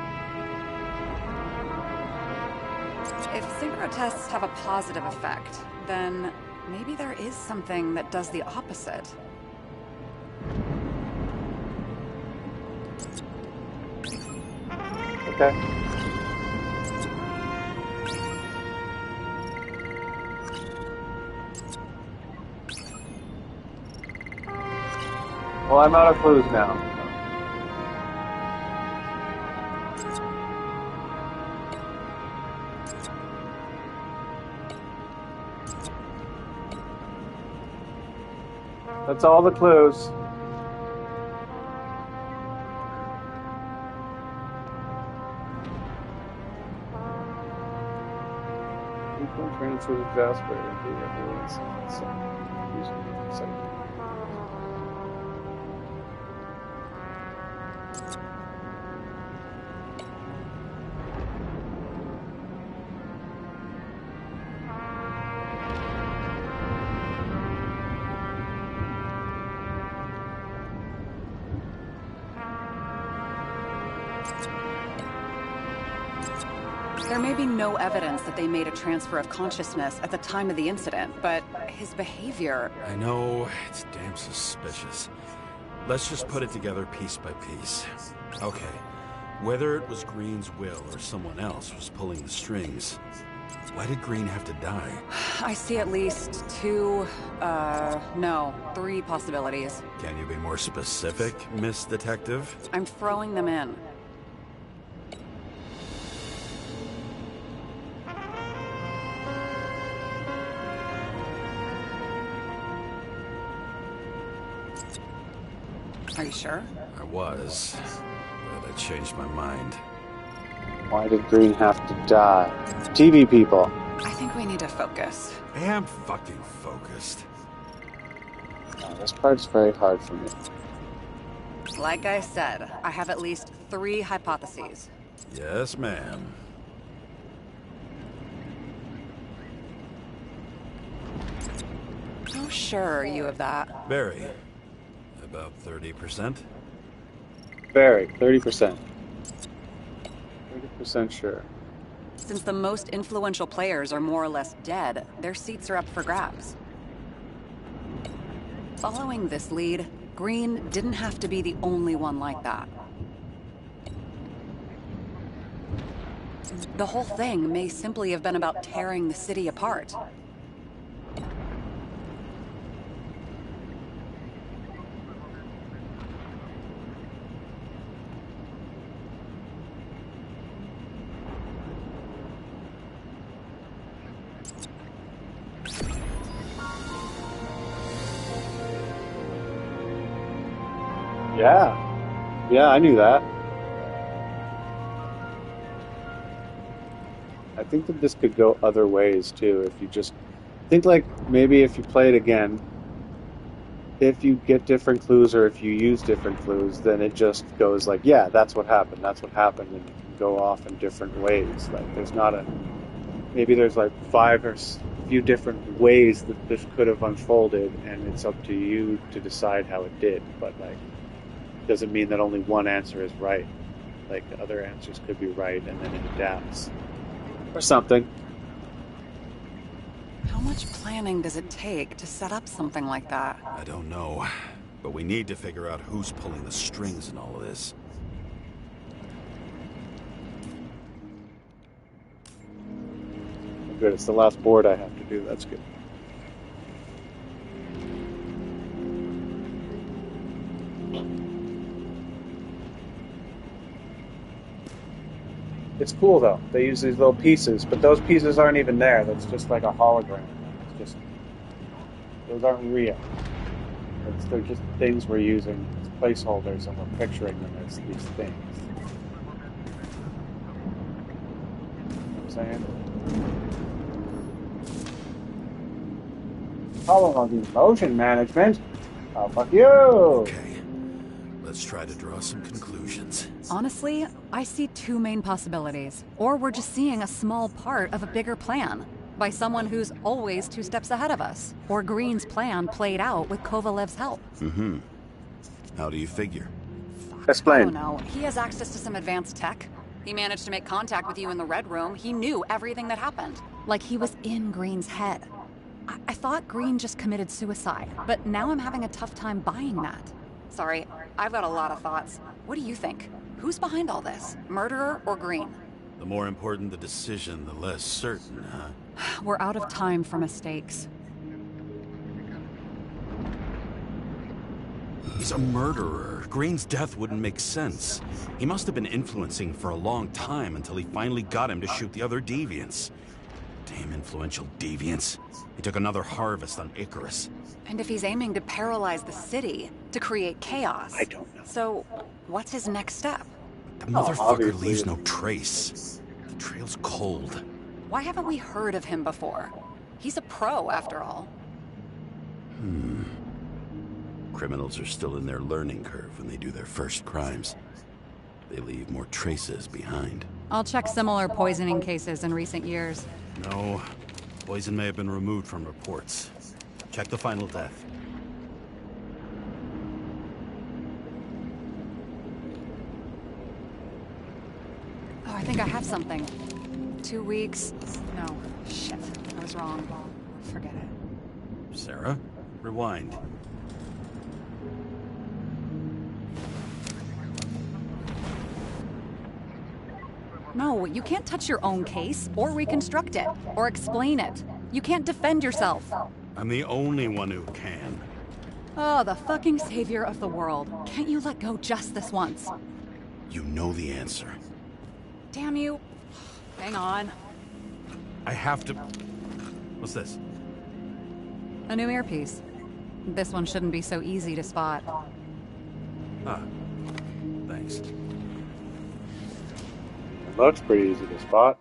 If synchro tests have a positive effect, then maybe there is something that does the opposite. Okay. Well, I'm out of clues now. That's all the clues. Frequent transfers exasperated the evidence. There may be no evidence that they made a transfer of consciousness at the time of the incident, but his behavior... I know, it's damn suspicious. Let's just put it together piece by piece. Okay, whether it was Green's will or someone else was pulling the strings, why did Green have to die? I see at least three possibilities. Can you be more specific, Miss Detective? I'm throwing them in. Are you sure? I was, but I changed my mind. Why did Green have to die? TV people. I think we need to focus. I am fucking focused. Oh, this part's very hard for me. Like I said, I have at least three hypotheses. Yes, ma'am. How sure are you of that? Very. About 30%? Very. 30%. 30% sure. Since the most influential players are more or less dead, their seats are up for grabs. Following this lead, Green didn't have to be the only one like that. The whole thing may simply have been about tearing the city apart. Yeah, I knew that. I think that this could go other ways too. If you just think, like, maybe if you play it again, if you get different clues or if you use different clues, then it just goes like, yeah, that's what happened, and it can go off in different ways. Like, maybe there's like five or few different ways that this could have unfolded, and it's up to you to decide how it did. But like, doesn't mean that only one answer is right. Like, the other answers could be right, and then it adapts or something. How much planning does it take to set up something like that? I don't know, but we need to figure out who's pulling the strings in all of this. Good, it's the last board I have to do. That's good. It's cool though. They use these little pieces, but those pieces aren't even there. That's just like a hologram. It's just those aren't real. They're just things we're using as placeholders, and we're picturing them as these things. You know what I'm saying? Problem of emotion management. Oh, fuck you! Okay, let's try to draw some conclusions. Honestly, I see two main possibilities. Or we're just seeing a small part of a bigger plan by someone who's always 2 steps ahead of us. Or Green's plan played out with Kovalev's help. Mm-hmm. How do you figure? I Explain. don't know. He has access to some advanced tech. He managed to make contact with you in the Red Room. He knew everything that happened. Like he was in Green's head. I thought Green just committed suicide, but now I'm having a tough time buying that. Sorry, I've got a lot of thoughts. What do you think? Who's behind all this? Murderer or Green? The more important the decision, the less certain, huh? We're out of time for mistakes. He's a murderer. Green's death wouldn't make sense. He must have been influencing for a long time until he finally got him to shoot the other deviants. Damn influential deviants. He took another harvest on Icarus. And if he's aiming to paralyze the city, to create chaos... I don't know. So, what's his next step? The motherfucker obviously. leaves no trace. The trail's cold. Why haven't we heard of him before? He's a pro, after all. Criminals are still in their learning curve when they do their first crimes. They leave more traces behind. I'll check similar poisoning cases in recent years. No, poison may have been removed from reports. Check the final death. Oh, I think I have something. 2 weeks... No, shit. I was wrong. Forget it. Sarah, rewind. No, you can't touch your own case, or reconstruct it, or explain it. You can't defend yourself. I'm the only one who can. Oh, the fucking savior of the world. Can't you let go just this once? You know the answer. Damn you. Hang on. I have to... What's this? A new earpiece. This one shouldn't be so easy to spot. Ah, thanks. It looks pretty easy to spot.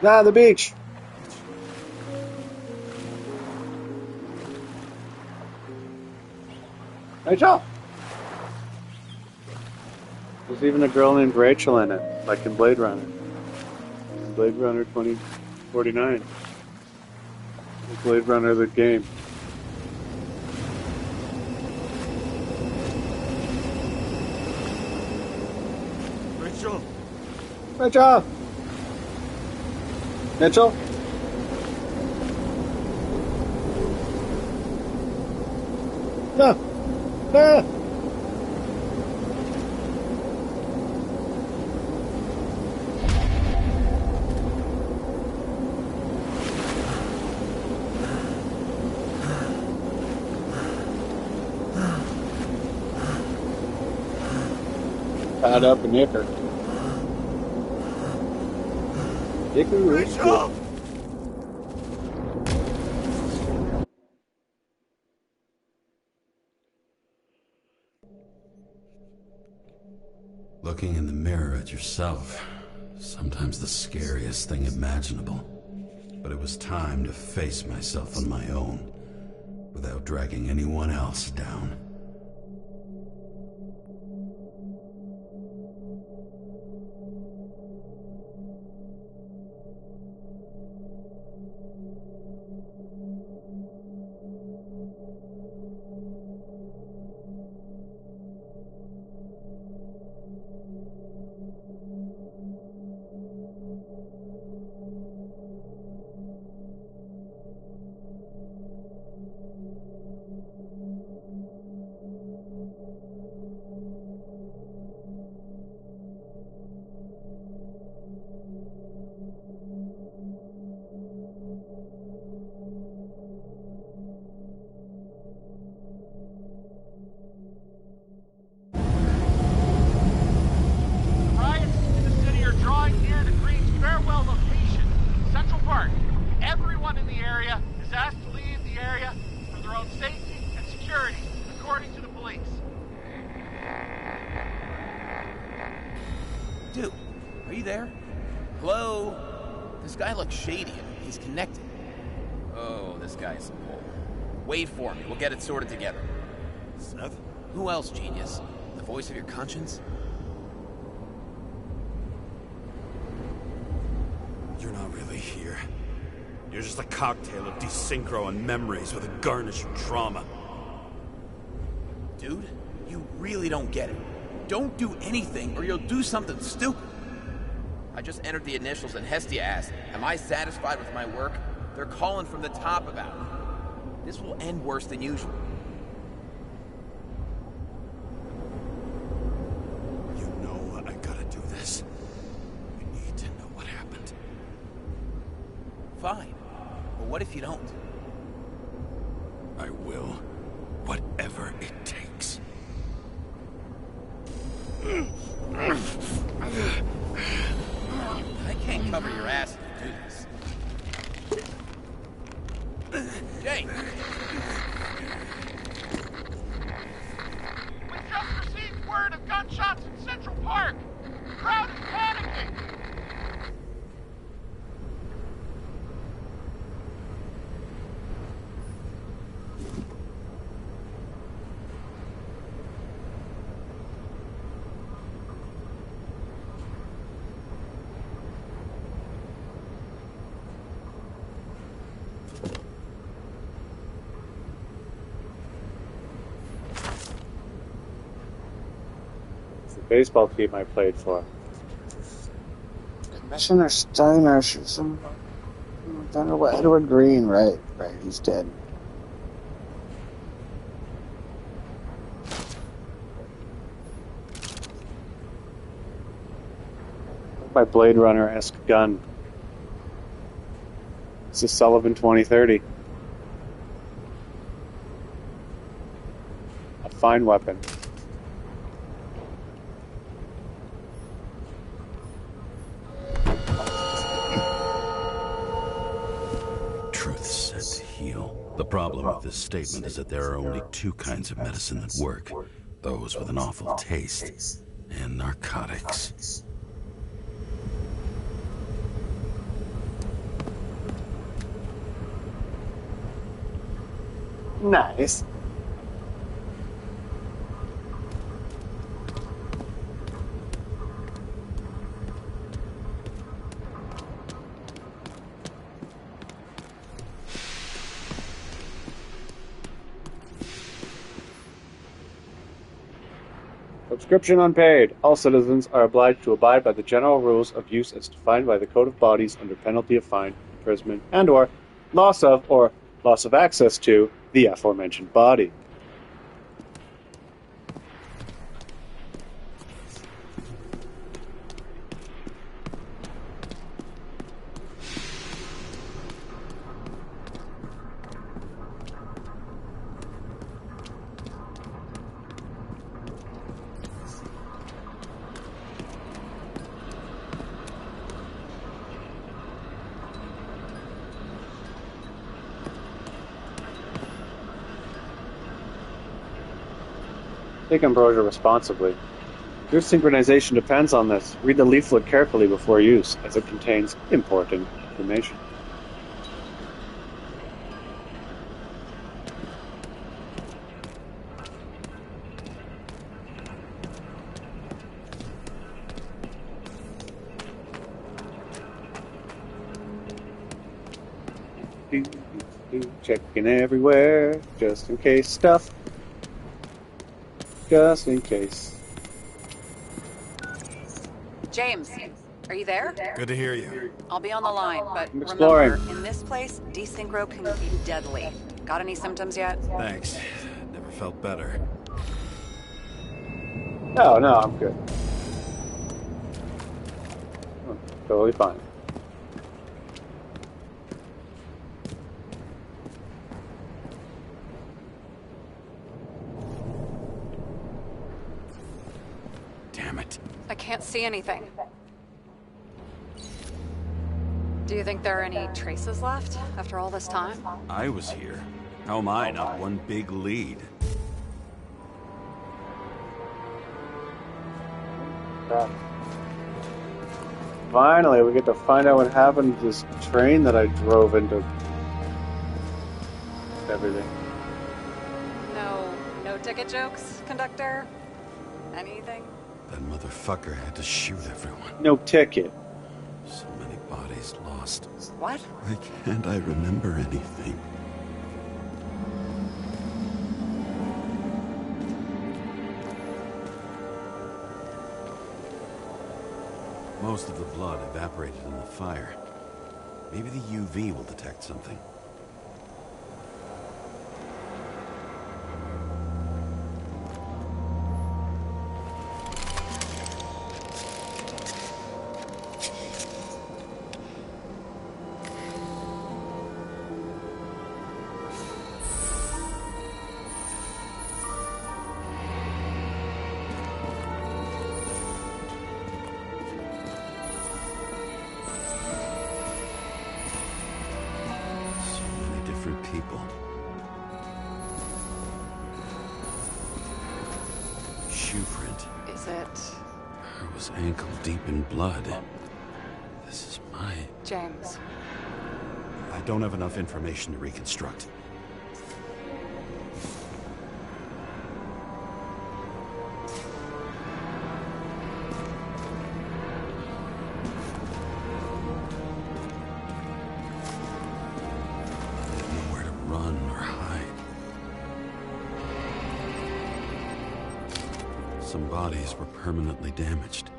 Ah, the beach. Rachel. There's even a girl named Rachel in it, like in Blade Runner. In Blade Runner 2049. Blade Runner the game. Rachel! Rachel! Mitchell? No! Ah! Tied up in Icar. Icarus. Rachel! Looking in the mirror at yourself, sometimes the scariest thing imaginable. But it was time to face myself on my own, without dragging anyone else down. Dude, are you there? Hello? This guy looks shady and he's connected. Oh, this guy's a bull. Wait for me. We'll get it sorted together. Seth? Who else, genius? The voice of your conscience? You're not really here. You're just a cocktail of desynchro and memories with a garnish of trauma. Dude, you really don't get it. Don't do anything or you'll do something stupid. I just entered the initials and Hestia asked, am I satisfied with my work? They're calling from the top about it. This will end worse than usual. You know I gotta do this. You need to know what happened. Fine. But what if you don't? I will. Whatever it takes. I can't cover your ass if you do this. Jay! We just received word of gunshots in Central Park. The crowd is panicking. Baseball team I played for. Commissioner Steiner, Edward Green, right, he's dead. My Blade Runner-esque gun. It's a Sullivan 2030. A fine weapon. The problem with this statement is that there are only two kinds of medicine that work. Those with an awful taste, and narcotics. Nice. Subscription unpaid. All citizens are obliged to abide by the general rules of use as defined by the Code of Bodies under penalty of fine, imprisonment, and/or loss of access to the aforementioned body. Take ambrosia responsibly. Your synchronization depends on this. Read the leaflet carefully before use, as it contains important information. Checking everywhere, just in case stuff. Just in case. James, are you there? Good to hear you. I'll be on the line, but I'm exploring. remember, in this place, desynchro can be deadly. Got any symptoms yet? Thanks. Never felt better. No, I'm good. Oh, totally fine. I can't see anything. Do you think there are any traces left after all this time? I was here. How am I not one big lead? Finally, we get to find out what happened to this train that I drove into. Everything. No ticket jokes, conductor? Anything? That motherfucker had to shoot everyone. No ticket. So many bodies lost. What? Why can't I remember anything? Most of the blood evaporated in the fire. Maybe the UV will detect something. People. Shoe print. Is it? Her was ankle deep in blood. This is my... James. I don't have enough information to reconstruct. Some bodies were permanently damaged.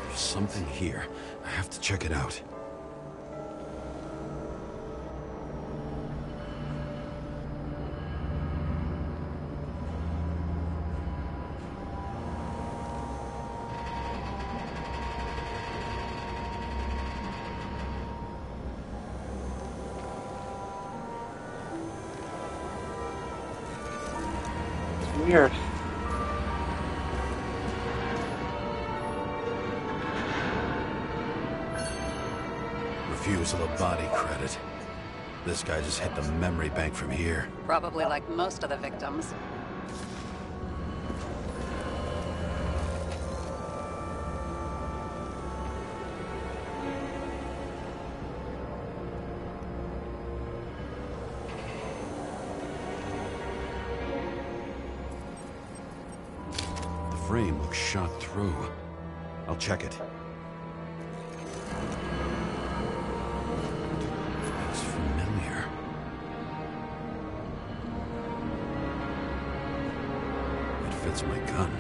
There's something here. I have to check it out. Weird. Refusal of body credit. This guy just hit the memory bank from here. Probably like most of the victims. The frame looks shot through. I'll check it. It's familiar. It fits my gun.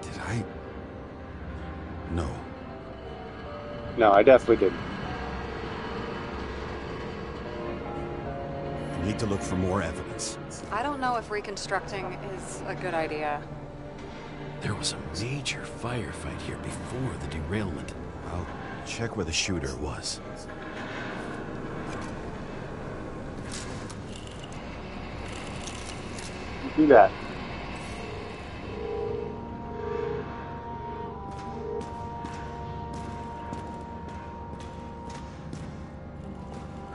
Did I? No. No, I definitely didn't. I need to look for more evidence. I don't know if reconstructing is a good idea. There was a major firefight here before the derailment. I'll check where the shooter was. Do that.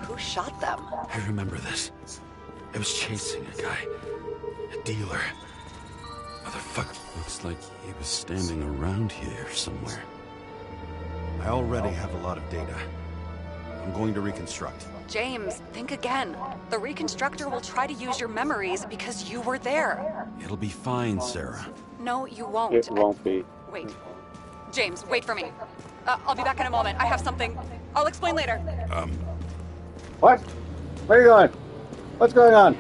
Who shot them? I remember this. I was chasing a guy. A dealer. Motherfucker. Looks like he was standing around here somewhere. I already have a lot of data. I'm going to reconstruct. James, think again. The reconstructor will try to use your memories because you were there. It'll be fine, Sarah. No, you won't. It won't be. Wait. James, wait for me. I'll be back in a moment. I have something. I'll explain later. What? Where are you going? What's going on?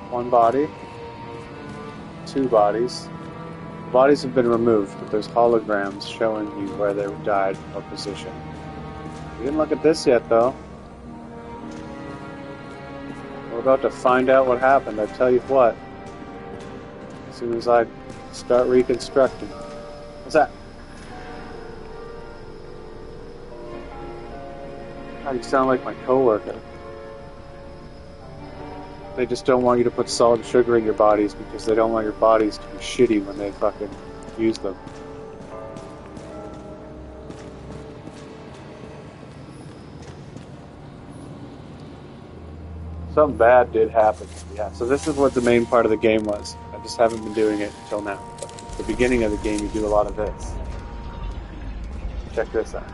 One body. Two bodies. The bodies have been removed, but there's holograms showing you where they died, what position. We didn't look at this yet, though. We're about to find out what happened, I tell you what. As soon as I start reconstructing. What's that? God, you sound like my coworker. They just don't want you to put salt and sugar in your bodies because they don't want your bodies to be shitty when they fucking use them. something bad did happen. Yeah, so this is what the main part of the game was. I just haven't been doing it until now. But at the beginning of the game, you do a lot of this. Check this out.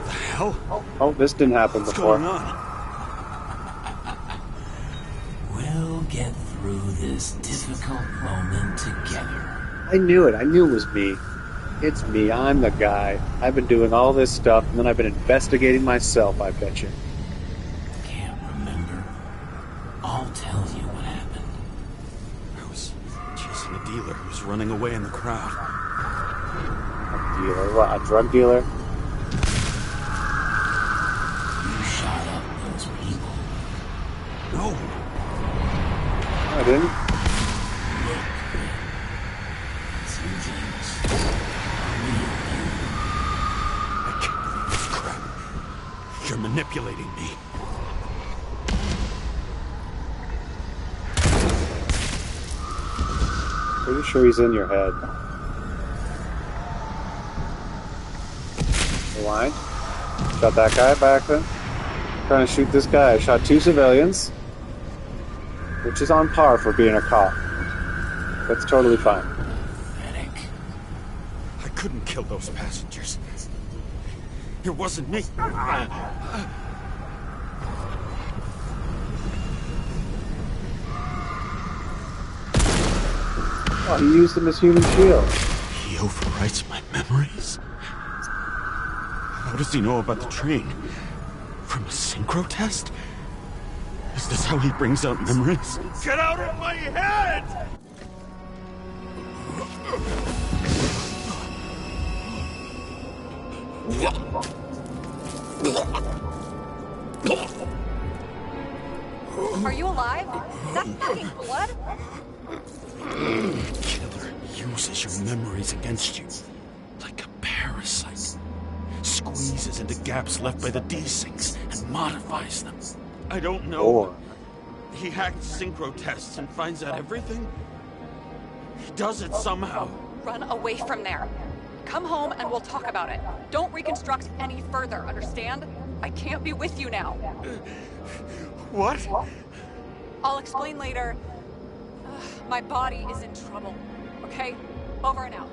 The hell? Oh, this didn't happen What's before. going on? We'll get through this difficult moment together. I knew it. I knew it was me. It's me. I'm the guy. I've been doing all this stuff, and then I've been investigating myself, I bet you. Can't remember. I'll tell you what happened. I was chasing a dealer who was running away in the crowd. A dealer? What, a drug dealer? You shot up those people. No! I didn't. Some things. I can't believe this crap. You're manipulating me. Pretty sure he's in your head. Rewind. Shot that guy back then. Trying to shoot this guy. I shot 2 civilians, which is on par for being a cop. That's totally fine. Panic. I couldn't kill those passengers. It wasn't me. Oh, he used him as human shield. He overwrites my memories? How does he know about the train? From a synchro test? Is this how he brings out memories? Get out of my head! Are you alive? Is that fucking blood? Killer uses your memories against you. Like a parasite. Squeezes into gaps left by the desyncs and modifies them. I don't know. Or He hacked synchro tests and finds out everything? He does it somehow. Run away from there. Come home and we'll talk about it. Don't reconstruct any further, understand? I can't be with you now. What? I'll explain later. My body is in trouble. Okay? Over and out.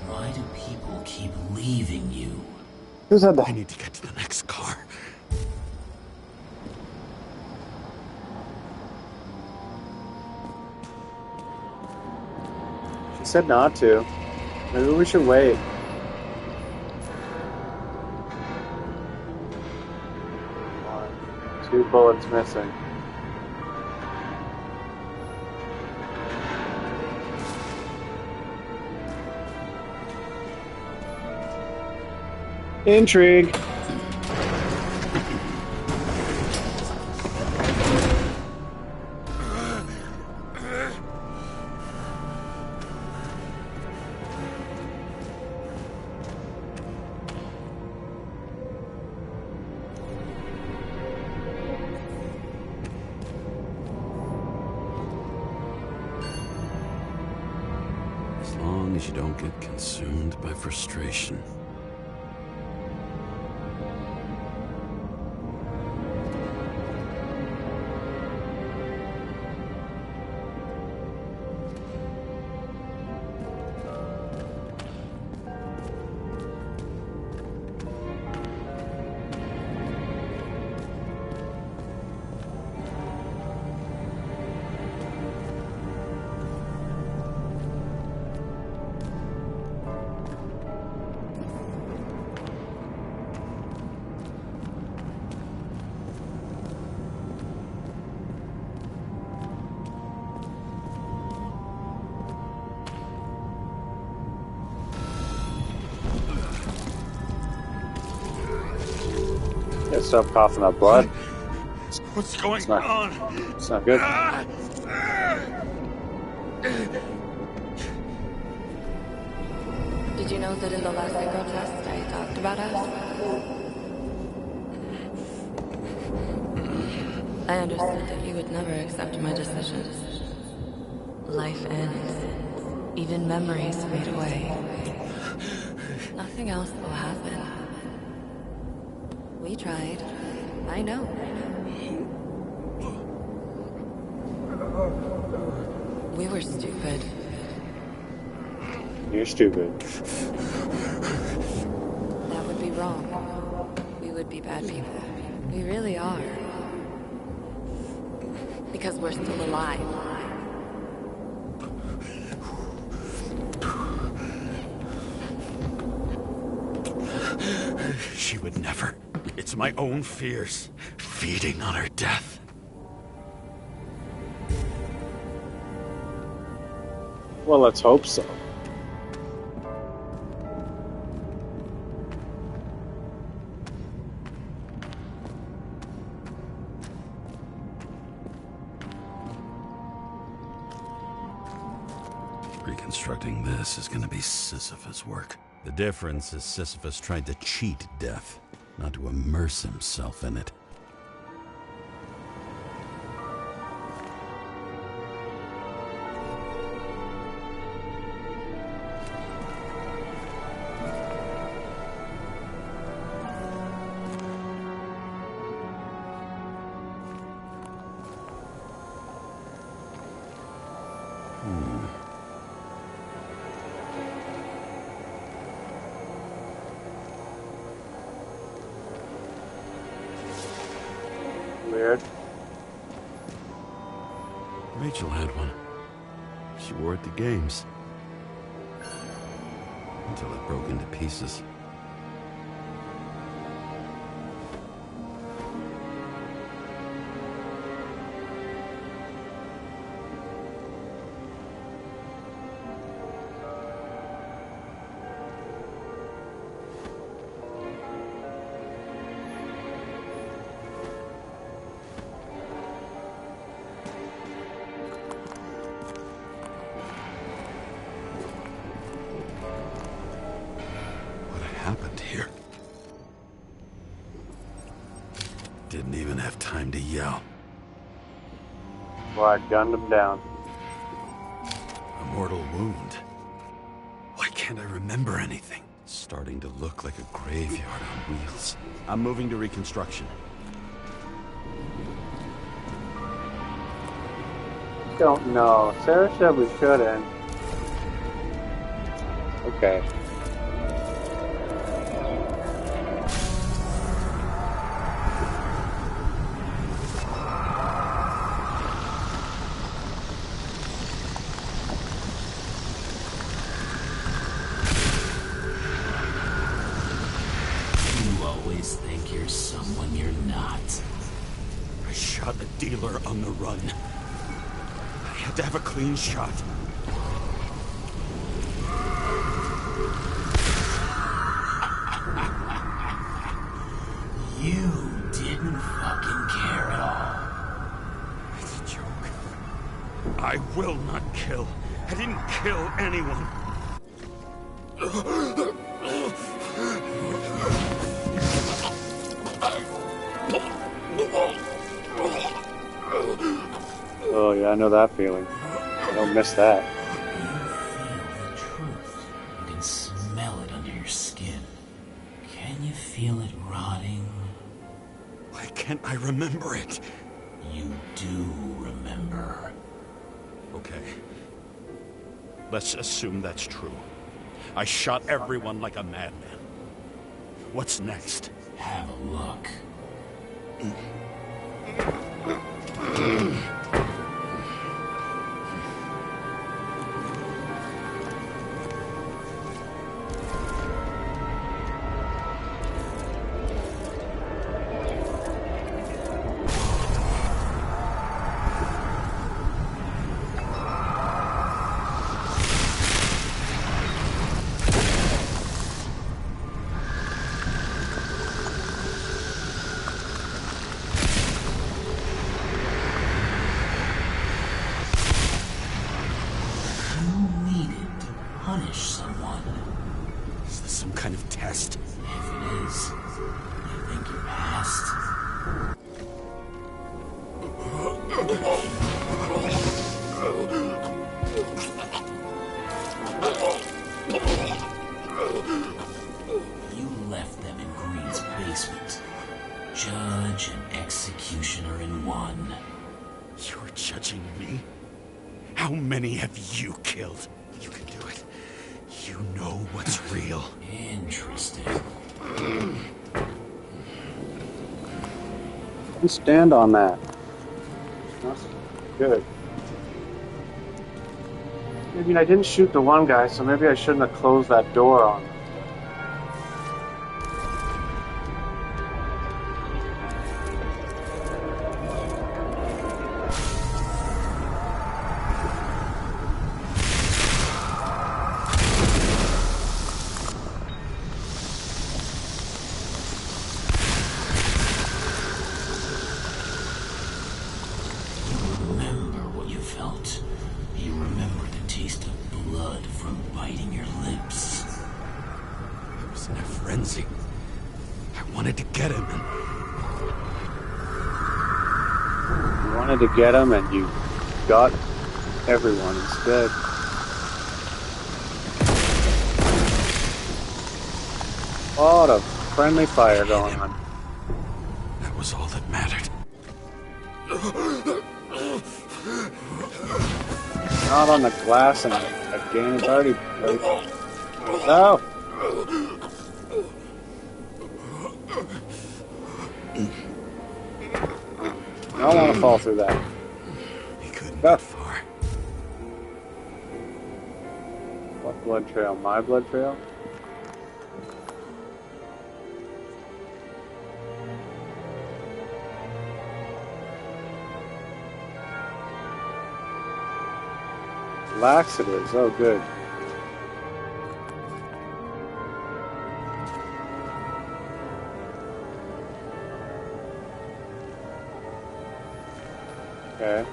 Why do people keep leaving you? who's had I the... need to get to the next car. She said not to. Maybe we should wait. One, 2 bullets missing. Intrigue. As long as you don't get consumed by frustration. Yeah, stop coughing up blood. What's going not- on? It's not good. Did you know that in the last synchro test I talked about us? I understood that you would never accept my decisions. Life ends. Even memories fade away. Nothing else will happen. We tried. I know. We were stupid. You're stupid. That would be wrong. We would be bad people. We really are. Because we're still alive. She would never. It's my own fears, feeding on her death. Well, let's hope so. Reconstructing this is going to be Sisyphus work. The difference is Sisyphus tried to cheat death, not to immerse himself in it. Weird. Rachel had one. She wore it to games. Until it broke into pieces. Happened here? Didn't even have time to yell. Well, I gunned him down. A mortal wound. Why can't I remember anything? It's starting to look like a graveyard on wheels. I'm moving to reconstruction. Don't know. Sarah said we couldn't. Okay. Think you're someone you're not. I shot a dealer on the run. I had to have a clean shot. You didn't fucking care at all. It's a joke. I will not kill. I didn't kill anyone. Oh yeah, I know that feeling. I don't miss that. You feel the truth. You can smell it under your skin. Can you feel it rotting? Why can't I remember it? You do remember. Okay. Let's assume that's true. I shot everyone like a madman. What's next? Have a look. Punish someone. Is this some kind of test? If it is, you think you passed? touching me? How many have you killed? You can do it. You know what's real. Interesting. You stand on that. That's good. I mean, I didn't shoot the one guy, so maybe I shouldn't have closed that door on him. To get him, and you got everyone instead. Oh, the friendly fire going on. That was all that mattered. Not on the glass and again, it's already broken. No! I don't want to fall through that. He couldn't get far. What blood trail? My blood trail? Laxatives, oh good. Okay.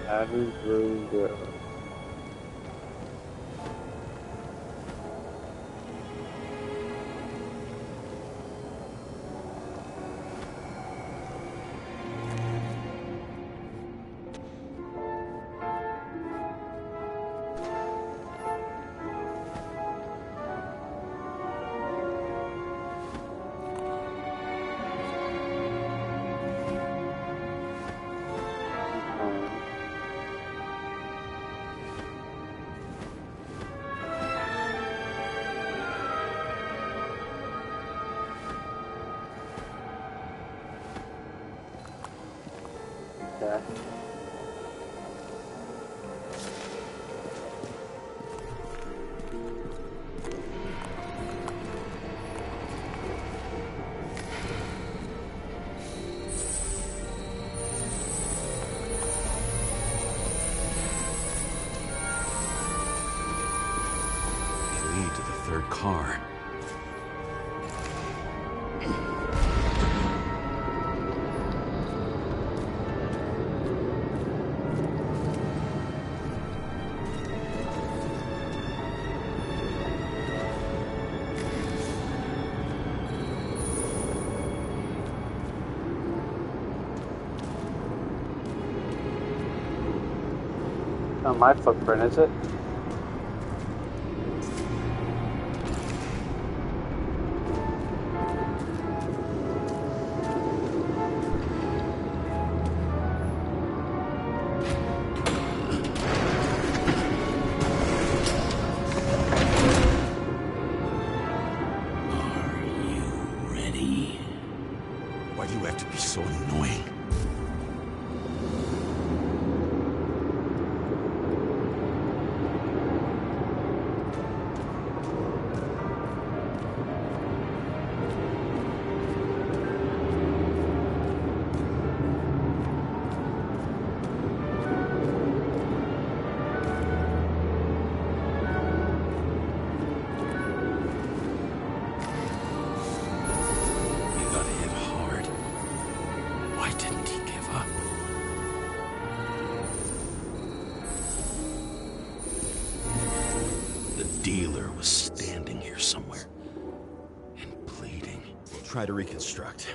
Added through the... Okay. They lead to the third car. Not my footprint, is it? Why do you have to be so annoying? Dealer was standing here somewhere and bleeding. We'll try to reconstruct.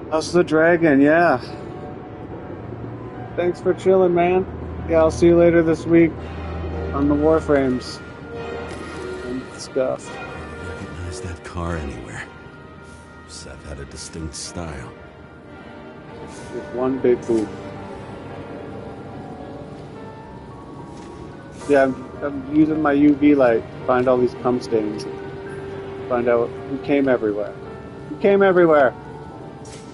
House of the Dragon, yeah. Thanks for chilling, man. Yeah, I'll see you later this week on the Warframes and stuff. I recognize that car anywhere. Seth had a distinct style. With one big boot. Yeah, I'm using my UV light to find all these cum stains. Find out who came everywhere. Who came everywhere?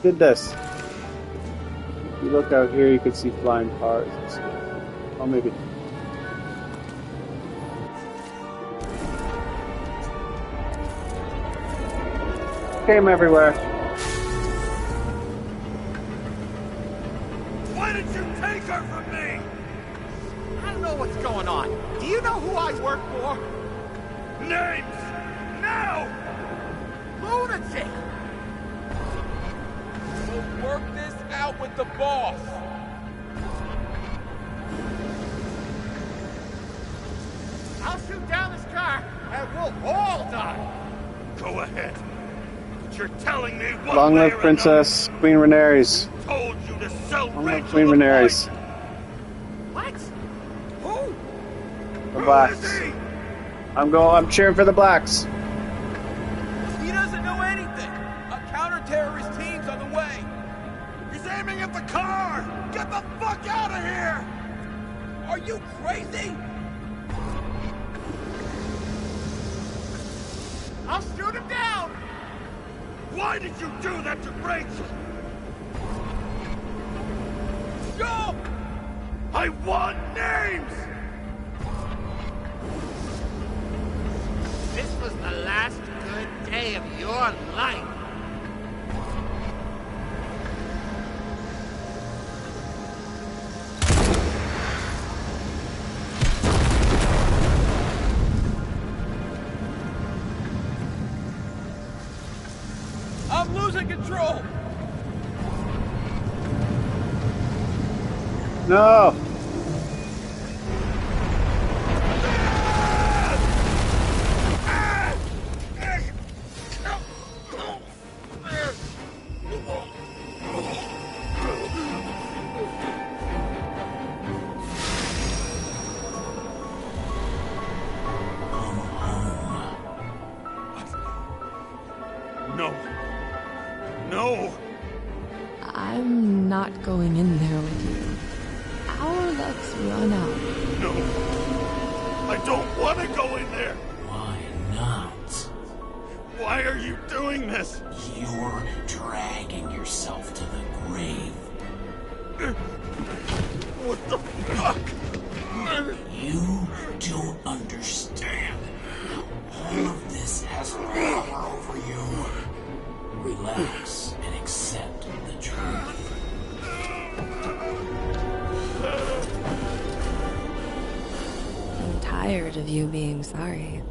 Did this. If you look out here, you can see flying cars and stuff. Oh, maybe. Came everywhere. Why did you take her from me? I don't know what's going on. Do you know who I work for? Names! Now! Lunatic! We'll work this out with the boss. I'll shoot down this car and we'll all die. Go ahead. But you're telling me what Long live Princess Queen Rhaenyra. told you to sell Long live Rachel Queen the Rhaenyra. What? Who? The Blacks. I'm cheering for the Blacks. He doesn't know anything. A counter-terrorist team's on the way. He's aiming at the car! Get the fuck out of here! Are you crazy? I'll shoot him down! Why did you do that to Rachel? Go! I want names! This was the last good day of your life. I'm losing control. No. No. No. I'm not going in there with you. Our luck's run out. No. I don't want to go in there. Why not? Why are you doing this? You're dragging yourself to the grave. What the fuck? You don't understand. All of this has power over you. Relax and accept the truth. I'm tired of you being sorry.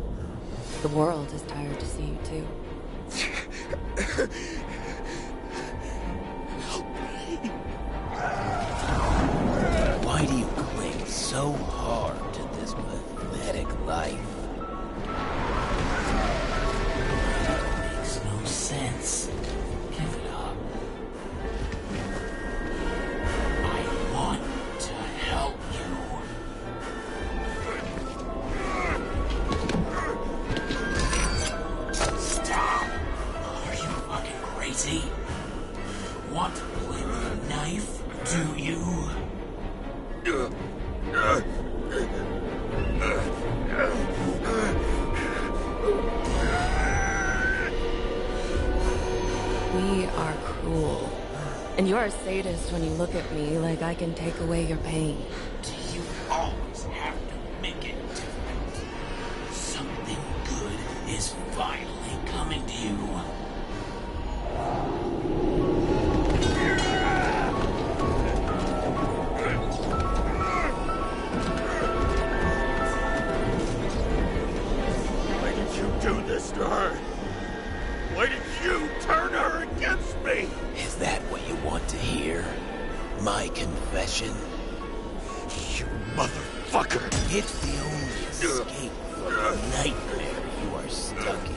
The world is tired to see you too. Why do you cling so hard to this pathetic life? It makes no sense. Give it up. I want to help you. Stop. Are you fucking crazy? Want to play with a knife, do you? We are cruel. And you're a sadist when you look at me like I can take away your pain. Do you always have to make it different? Something good is finally coming to you. Why did you do this to her? Why did you turn her against me? Is that what you want to hear? My confession? You motherfucker! It's the only escape from the nightmare you are stuck in.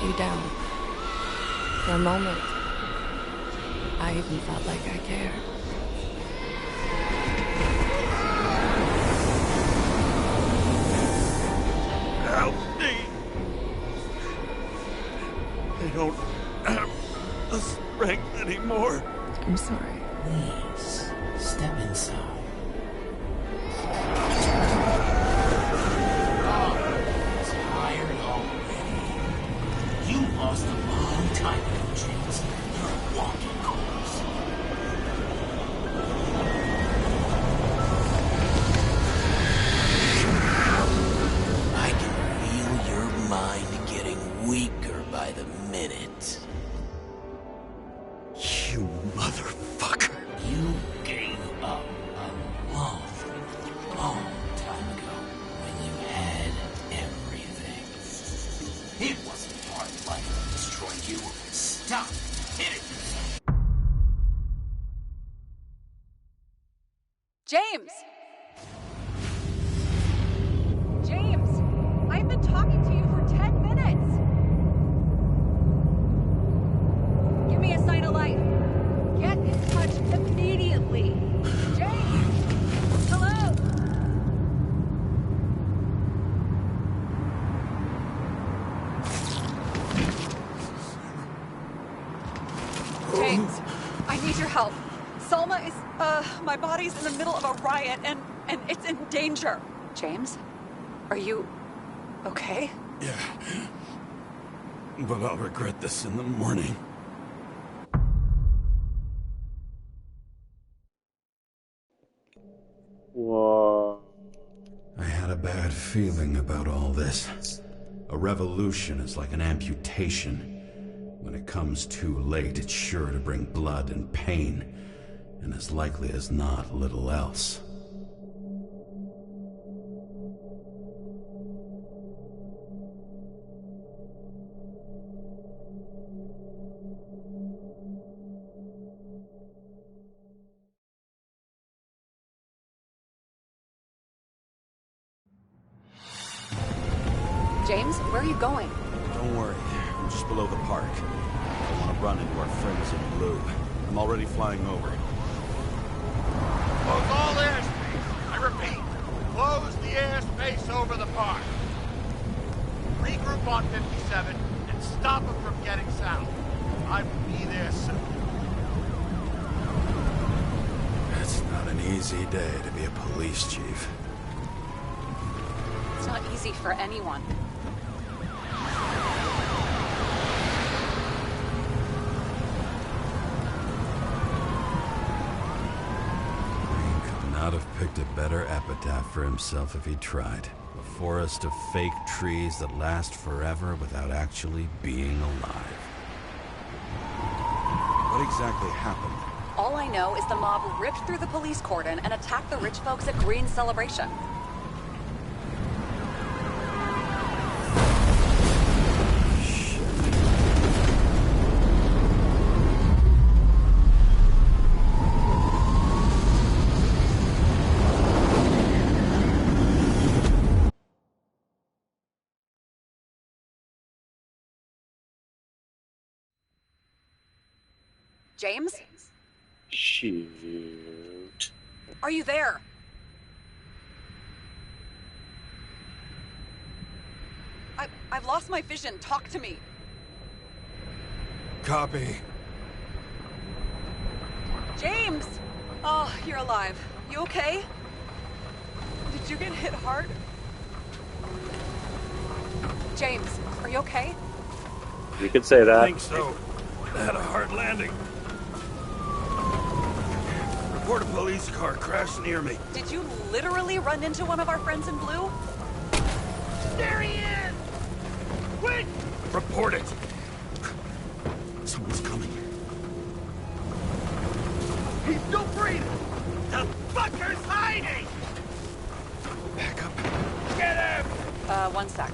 you down. For a moment, I even felt like I cared. Help me! I don't have the strength anymore. I'm sorry. Please, step inside. Tired already? You lost a long time ago, James. You're a walking corpse. I can feel your mind getting weaker by the minute. You motherfucker. You gave up a long time ago when you had everything. It wasn't hard life that destroyed you. Stop hitting yourself. James! James! I've been talking to you for 10 minutes! Give me a sign of life. Get in touch immediately. James! Hello? James, I need your help. Salma is, my body's in the middle of a riot and it's in danger. James? Are you okay? Yeah. But I'll regret this in the morning. Whoa. I had a bad feeling about all this. A revolution is like an amputation. When it comes too late, it's sure to bring blood and pain, and as likely as not, little else. James, where are you going? Don't worry. I'm just below the park. I want to run into our friends in blue. I'm already flying over. Close all airspace. I repeat, close the airspace over the park. Regroup on 57 and stop them from getting south. I will be there soon. It's not an easy day to be a police chief. It's not easy for anyone. Not have picked a better epitaph for himself if he tried. A forest of fake trees that last forever without actually being alive. What exactly happened? All I know is the mob ripped through the police cordon and attacked the rich folks at Green Celebration. James? Shoot. Are you there? I've lost my vision. Talk to me. Copy. James! Oh, you're alive. You okay? Did you get hit hard? James, are you okay? You could say that. I think so. I had a hard landing. Report a police car crashed near me. Did you literally run into one of our friends in blue? There he is! Quick! Report it. Someone's coming. He's still breathing! The fucker's hiding! Back up. Get him! 1 sec.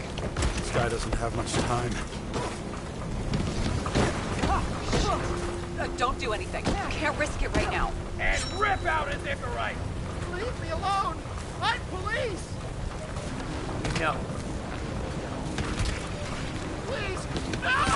This guy doesn't have much time. Don't do anything. Can't risk it right now. And rip out his Icarite! Leave me alone! I'm police! No. Please, no!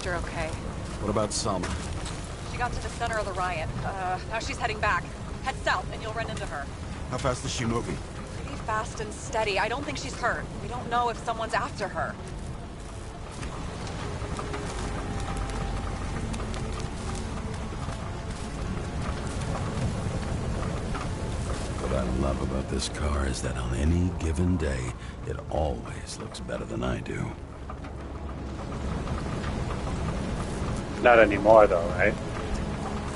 you're okay. What about Selma? She got to the center of the riot. Now she's heading back. Head south and you'll run into her. How fast is she moving? Pretty fast and steady. I don't think she's hurt. We don't know if someone's after her. What I love about this car is that on any given day, it always looks better than I do. Not anymore, though, right?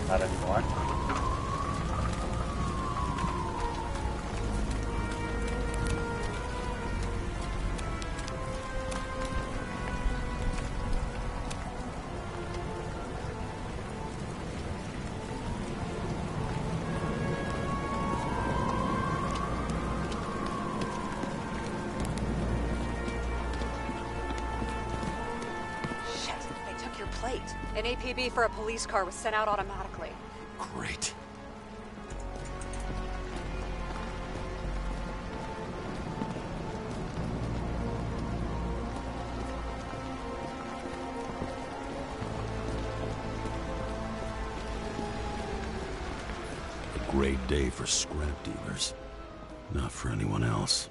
Not anymore. An APB for a police car was sent out automatically. Great. A great day for scrap dealers. Not for anyone else.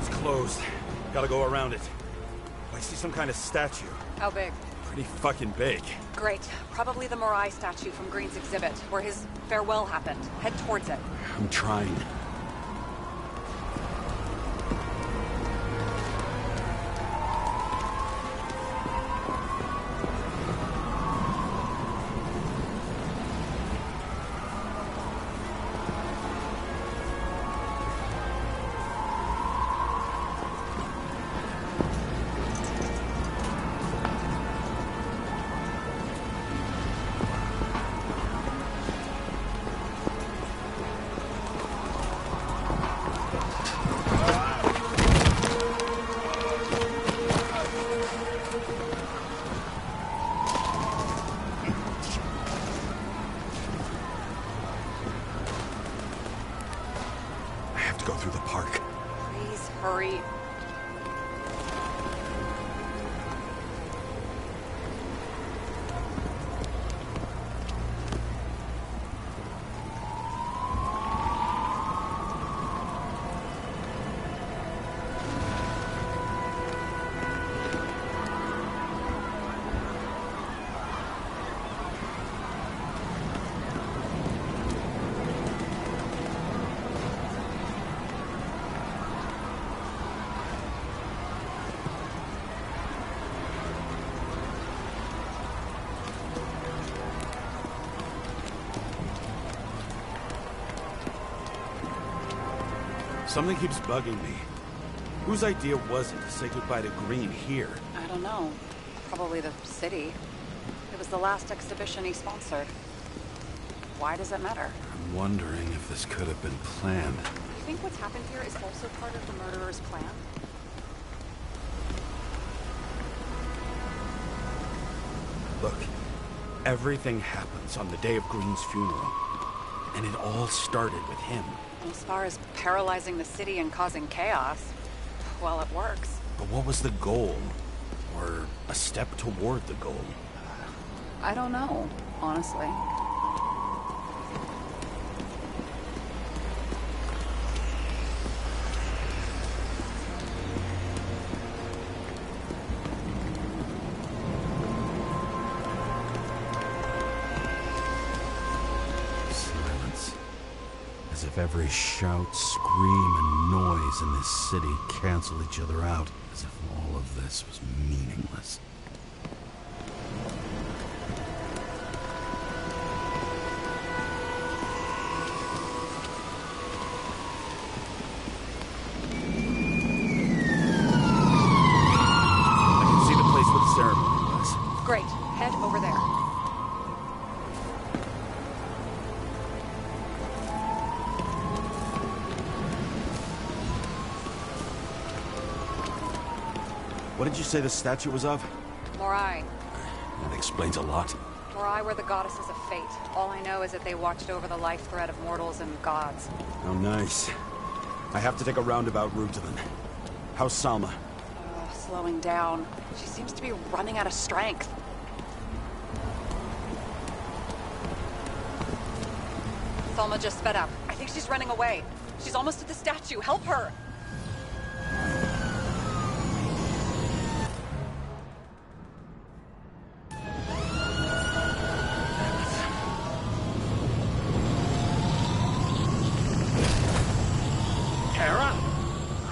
Closed. Gotta go around it. I see some kind of statue. How big? Pretty fucking big. Great. Probably the Morai statue from Green's exhibit, where his farewell happened. Head towards it. I'm trying. Go through the park. Please, hurry. Something keeps bugging me. Whose idea was it to say goodbye to Green here? I don't know. Probably the city. It was the last exhibition he sponsored. Why does it matter? I'm wondering if this could have been planned. You think what's happened here is also part of the murderer's plan? Look, everything happens on the day of Green's funeral. And it all started with him. As far as paralyzing the city and causing chaos, well, it works. But what was the goal? Or a step toward the goal? I don't know, honestly. As if every shout, scream, and noise in this city cancel each other out. As if all of this was meaningless. I can see the place where the ceremony was. Great. Head over there. What did you say the statue was of? Morai. That explains a lot. Morai were the goddesses of fate. All I know is that they watched over the life thread of mortals and gods. Oh, nice. I have to take a roundabout route to them. How's Salma? Slowing down. She seems to be running out of strength. Salma just sped up. I think she's running away. She's almost at the statue. Help her! Kara?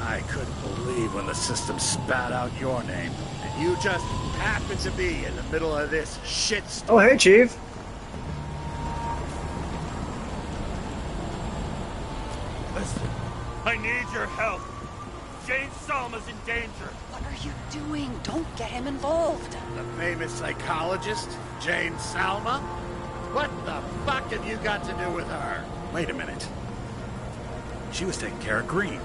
I couldn't believe when the system spat out your name, and you just happened to be in the middle of this shitstorm. Oh, hey, Chief. Listen, I need your help. Jane Salma's in danger. What are you doing? Don't get him involved. The famous psychologist, Jane Salma? What the fuck have you got to do with her? Wait a minute. She was taking care of Green,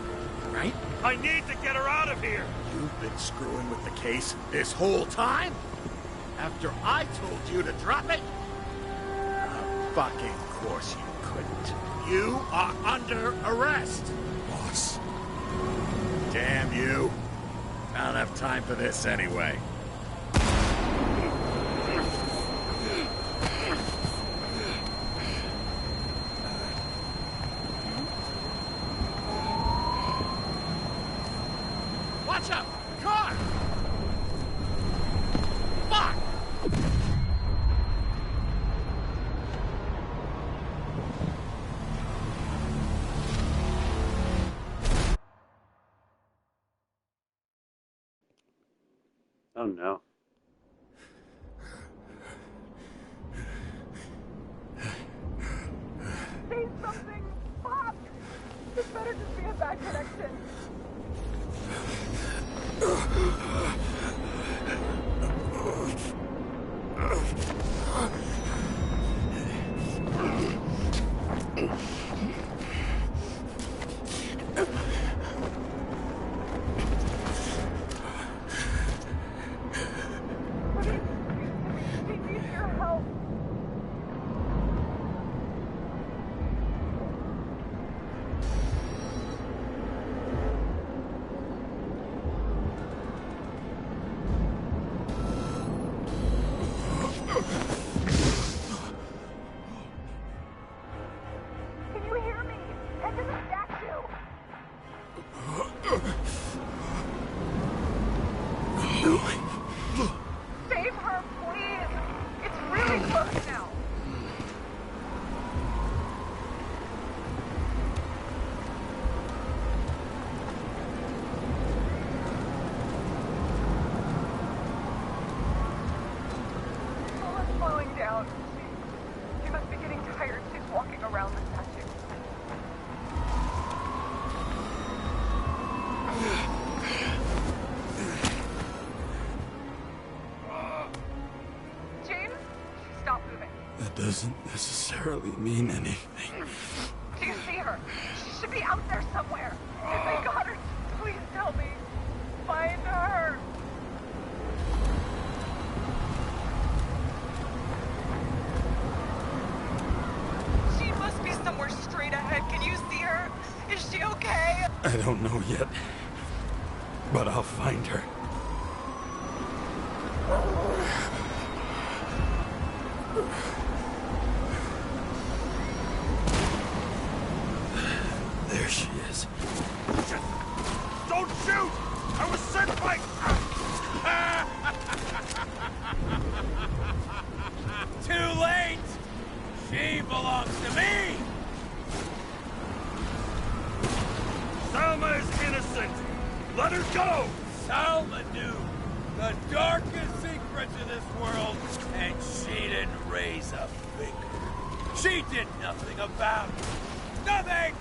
right? I need to get her out of here. You've been screwing with the case this whole time? After I told you to drop it? Of fucking course you couldn't. You are under arrest. Boss. Damn you. I don't have time for this anyway. Watch out! Car! Fuck! Oh, no. Say something! Fuck! This better just be a bad connection. We need your help. Can you hear me? Head to the statue. Save her, please. It's really close now. Someone's slowing down. She must be getting tired. She's walking around the statue. James, stop moving. That doesn't necessarily mean anything. Do you see her? She should be out there somewhere. If they got her, please tell me. Find her. She must be somewhere straight ahead. Can you see her? Is she okay? I don't know yet, but I'll find her. There she is. Don't shoot! I was sent by... Too late! She belongs to me! Salma is innocent! Let her go! Salma knew the darkest secrets of this world, and she didn't raise a finger. She did nothing about it. Nothing!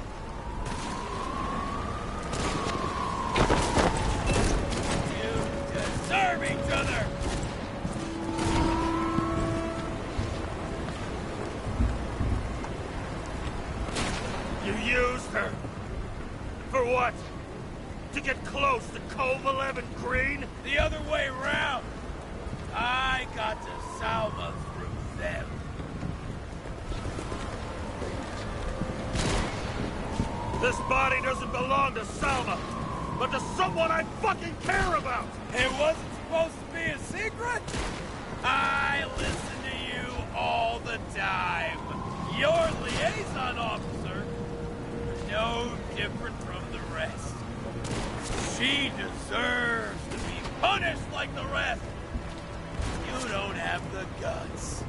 You deserve each other! You used her. For what? To get close to Kovalev and Green? The other way around. I got to Salma through them. This body doesn't belong to Salma, but to someone I fucking care about! It wasn't supposed to be a secret? I listen to you all the time. Your liaison officer, no different from the rest. She deserves to be punished like the rest. You don't have the guts.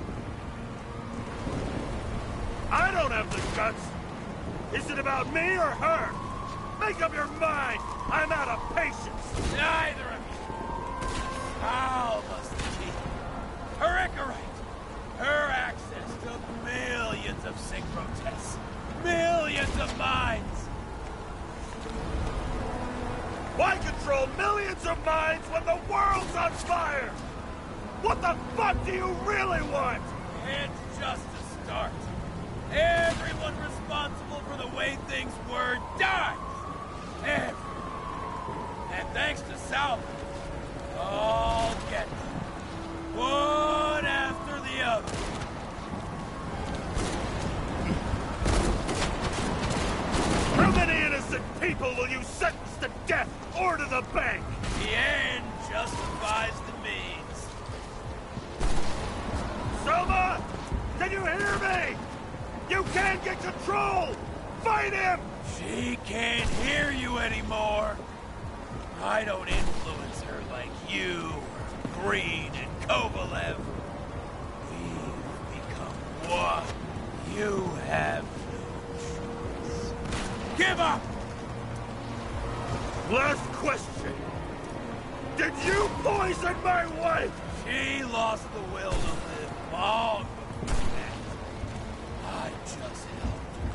I don't have the guts. Is it about me or her? Make up your mind. I'm out of patience. Neither of you. Alma's the key. Her Icarite. Her access to millions of synchro tests. Millions of minds. Why control millions of minds when the world's on fire? What the fuck do you really want? It's just a start. Everyone responsible for the way things were dies. Everyone. And thanks to Salma, I'll get them. One after the other. How many innocent people will you sentence to death or to the bank? The end justifies the means. Selma! Can you hear me? You can't get control! Fight him! She can't hear you anymore. I don't influence her like you, or Green and Kovalev. We've become one. You have no choice. Give up! Last question. Did you poison my wife? She lost the will to live long before that. I just helped her.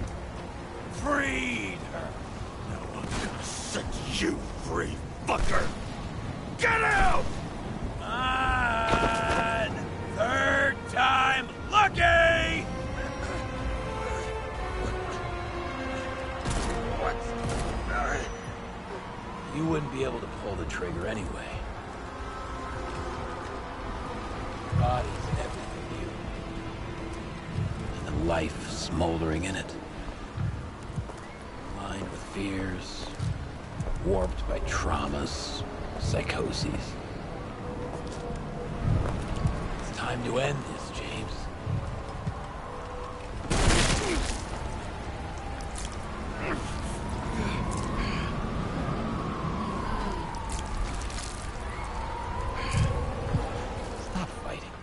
Freed her. No one's gonna set you free, fucker! Get out! On third time lucky! You wouldn't be able to pull the trigger anyway. Body's everything to you. And the life smoldering in it. Lined with fears, warped by traumas, psychoses. It's time to end this, James. Stop fighting.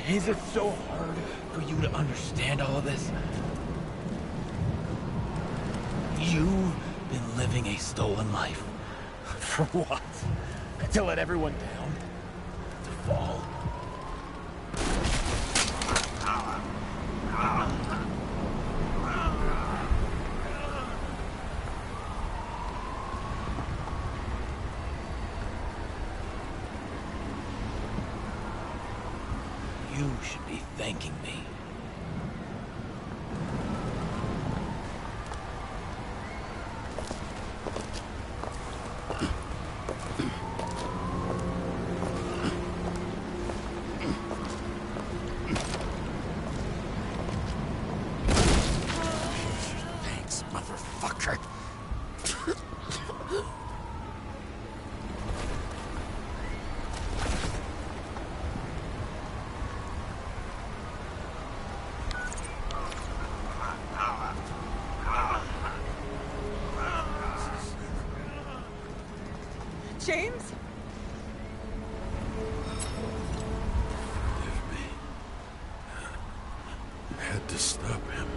Is it so hard for you to understand all of this? You've been living a stolen life. For what? To let everyone down? To fall? You should be thanking me. Thanks, motherfucker. James? Forgive me. I had to stop him.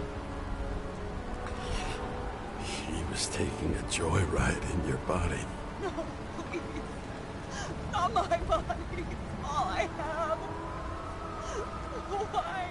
He was taking a joyride in your body. No, please. Not my body. It's all I have. Why?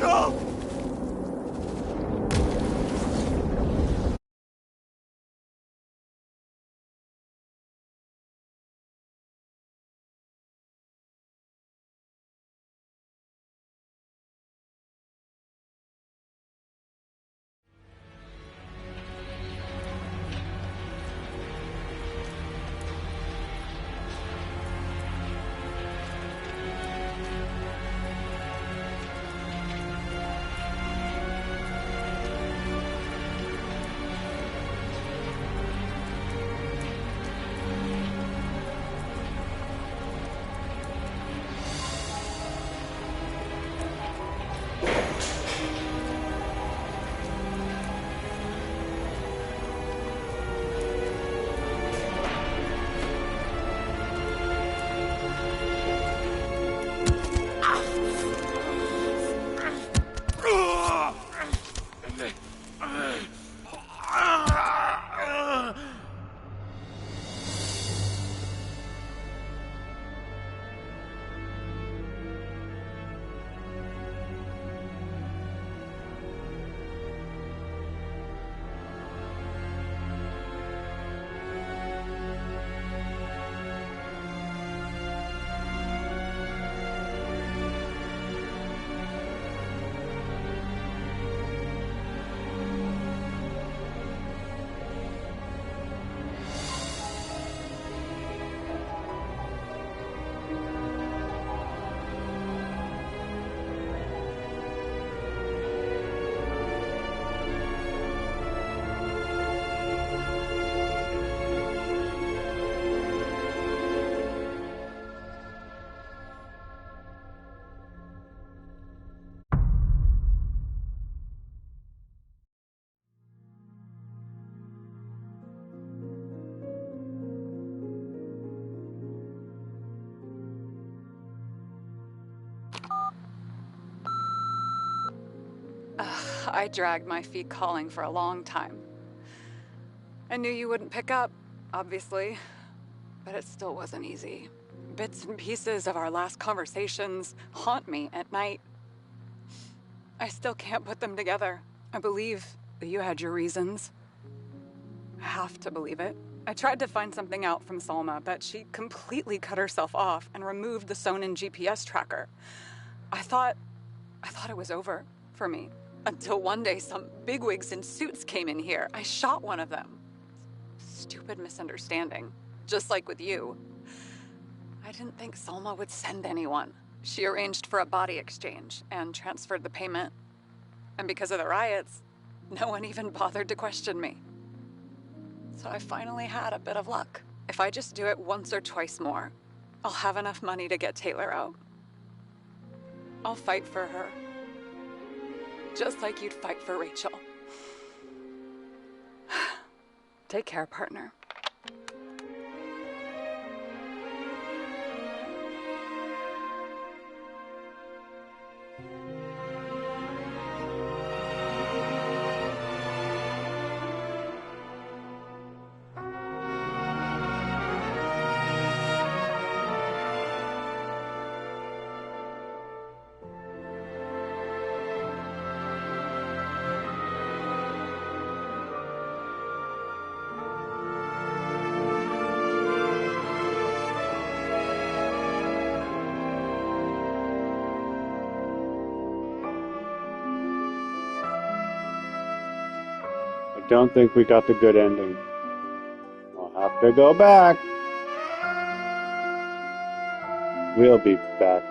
Rachel! I dragged my feet calling for a long time. I knew you wouldn't pick up, obviously, but it still wasn't easy. Bits and pieces of our last conversations haunt me at night. I still can't put them together. I believe that you had your reasons. I have to believe it. I tried to find something out from Salma, but she completely cut herself off and removed the Sonin GPS tracker. I thought it was over for me. Until one day some bigwigs in suits came in here. I shot one of them. Stupid misunderstanding. Just like with you. I didn't think Salma would send anyone. She arranged for a body exchange and transferred the payment. And because of the riots, no one even bothered to question me. So I finally had a bit of luck. If I just do it once or twice more, I'll have enough money to get Taylor out. I'll fight for her. Just like you'd fight for Rachel. Take care, partner. I don't think we got the good ending. I'll have to go back. We'll be back.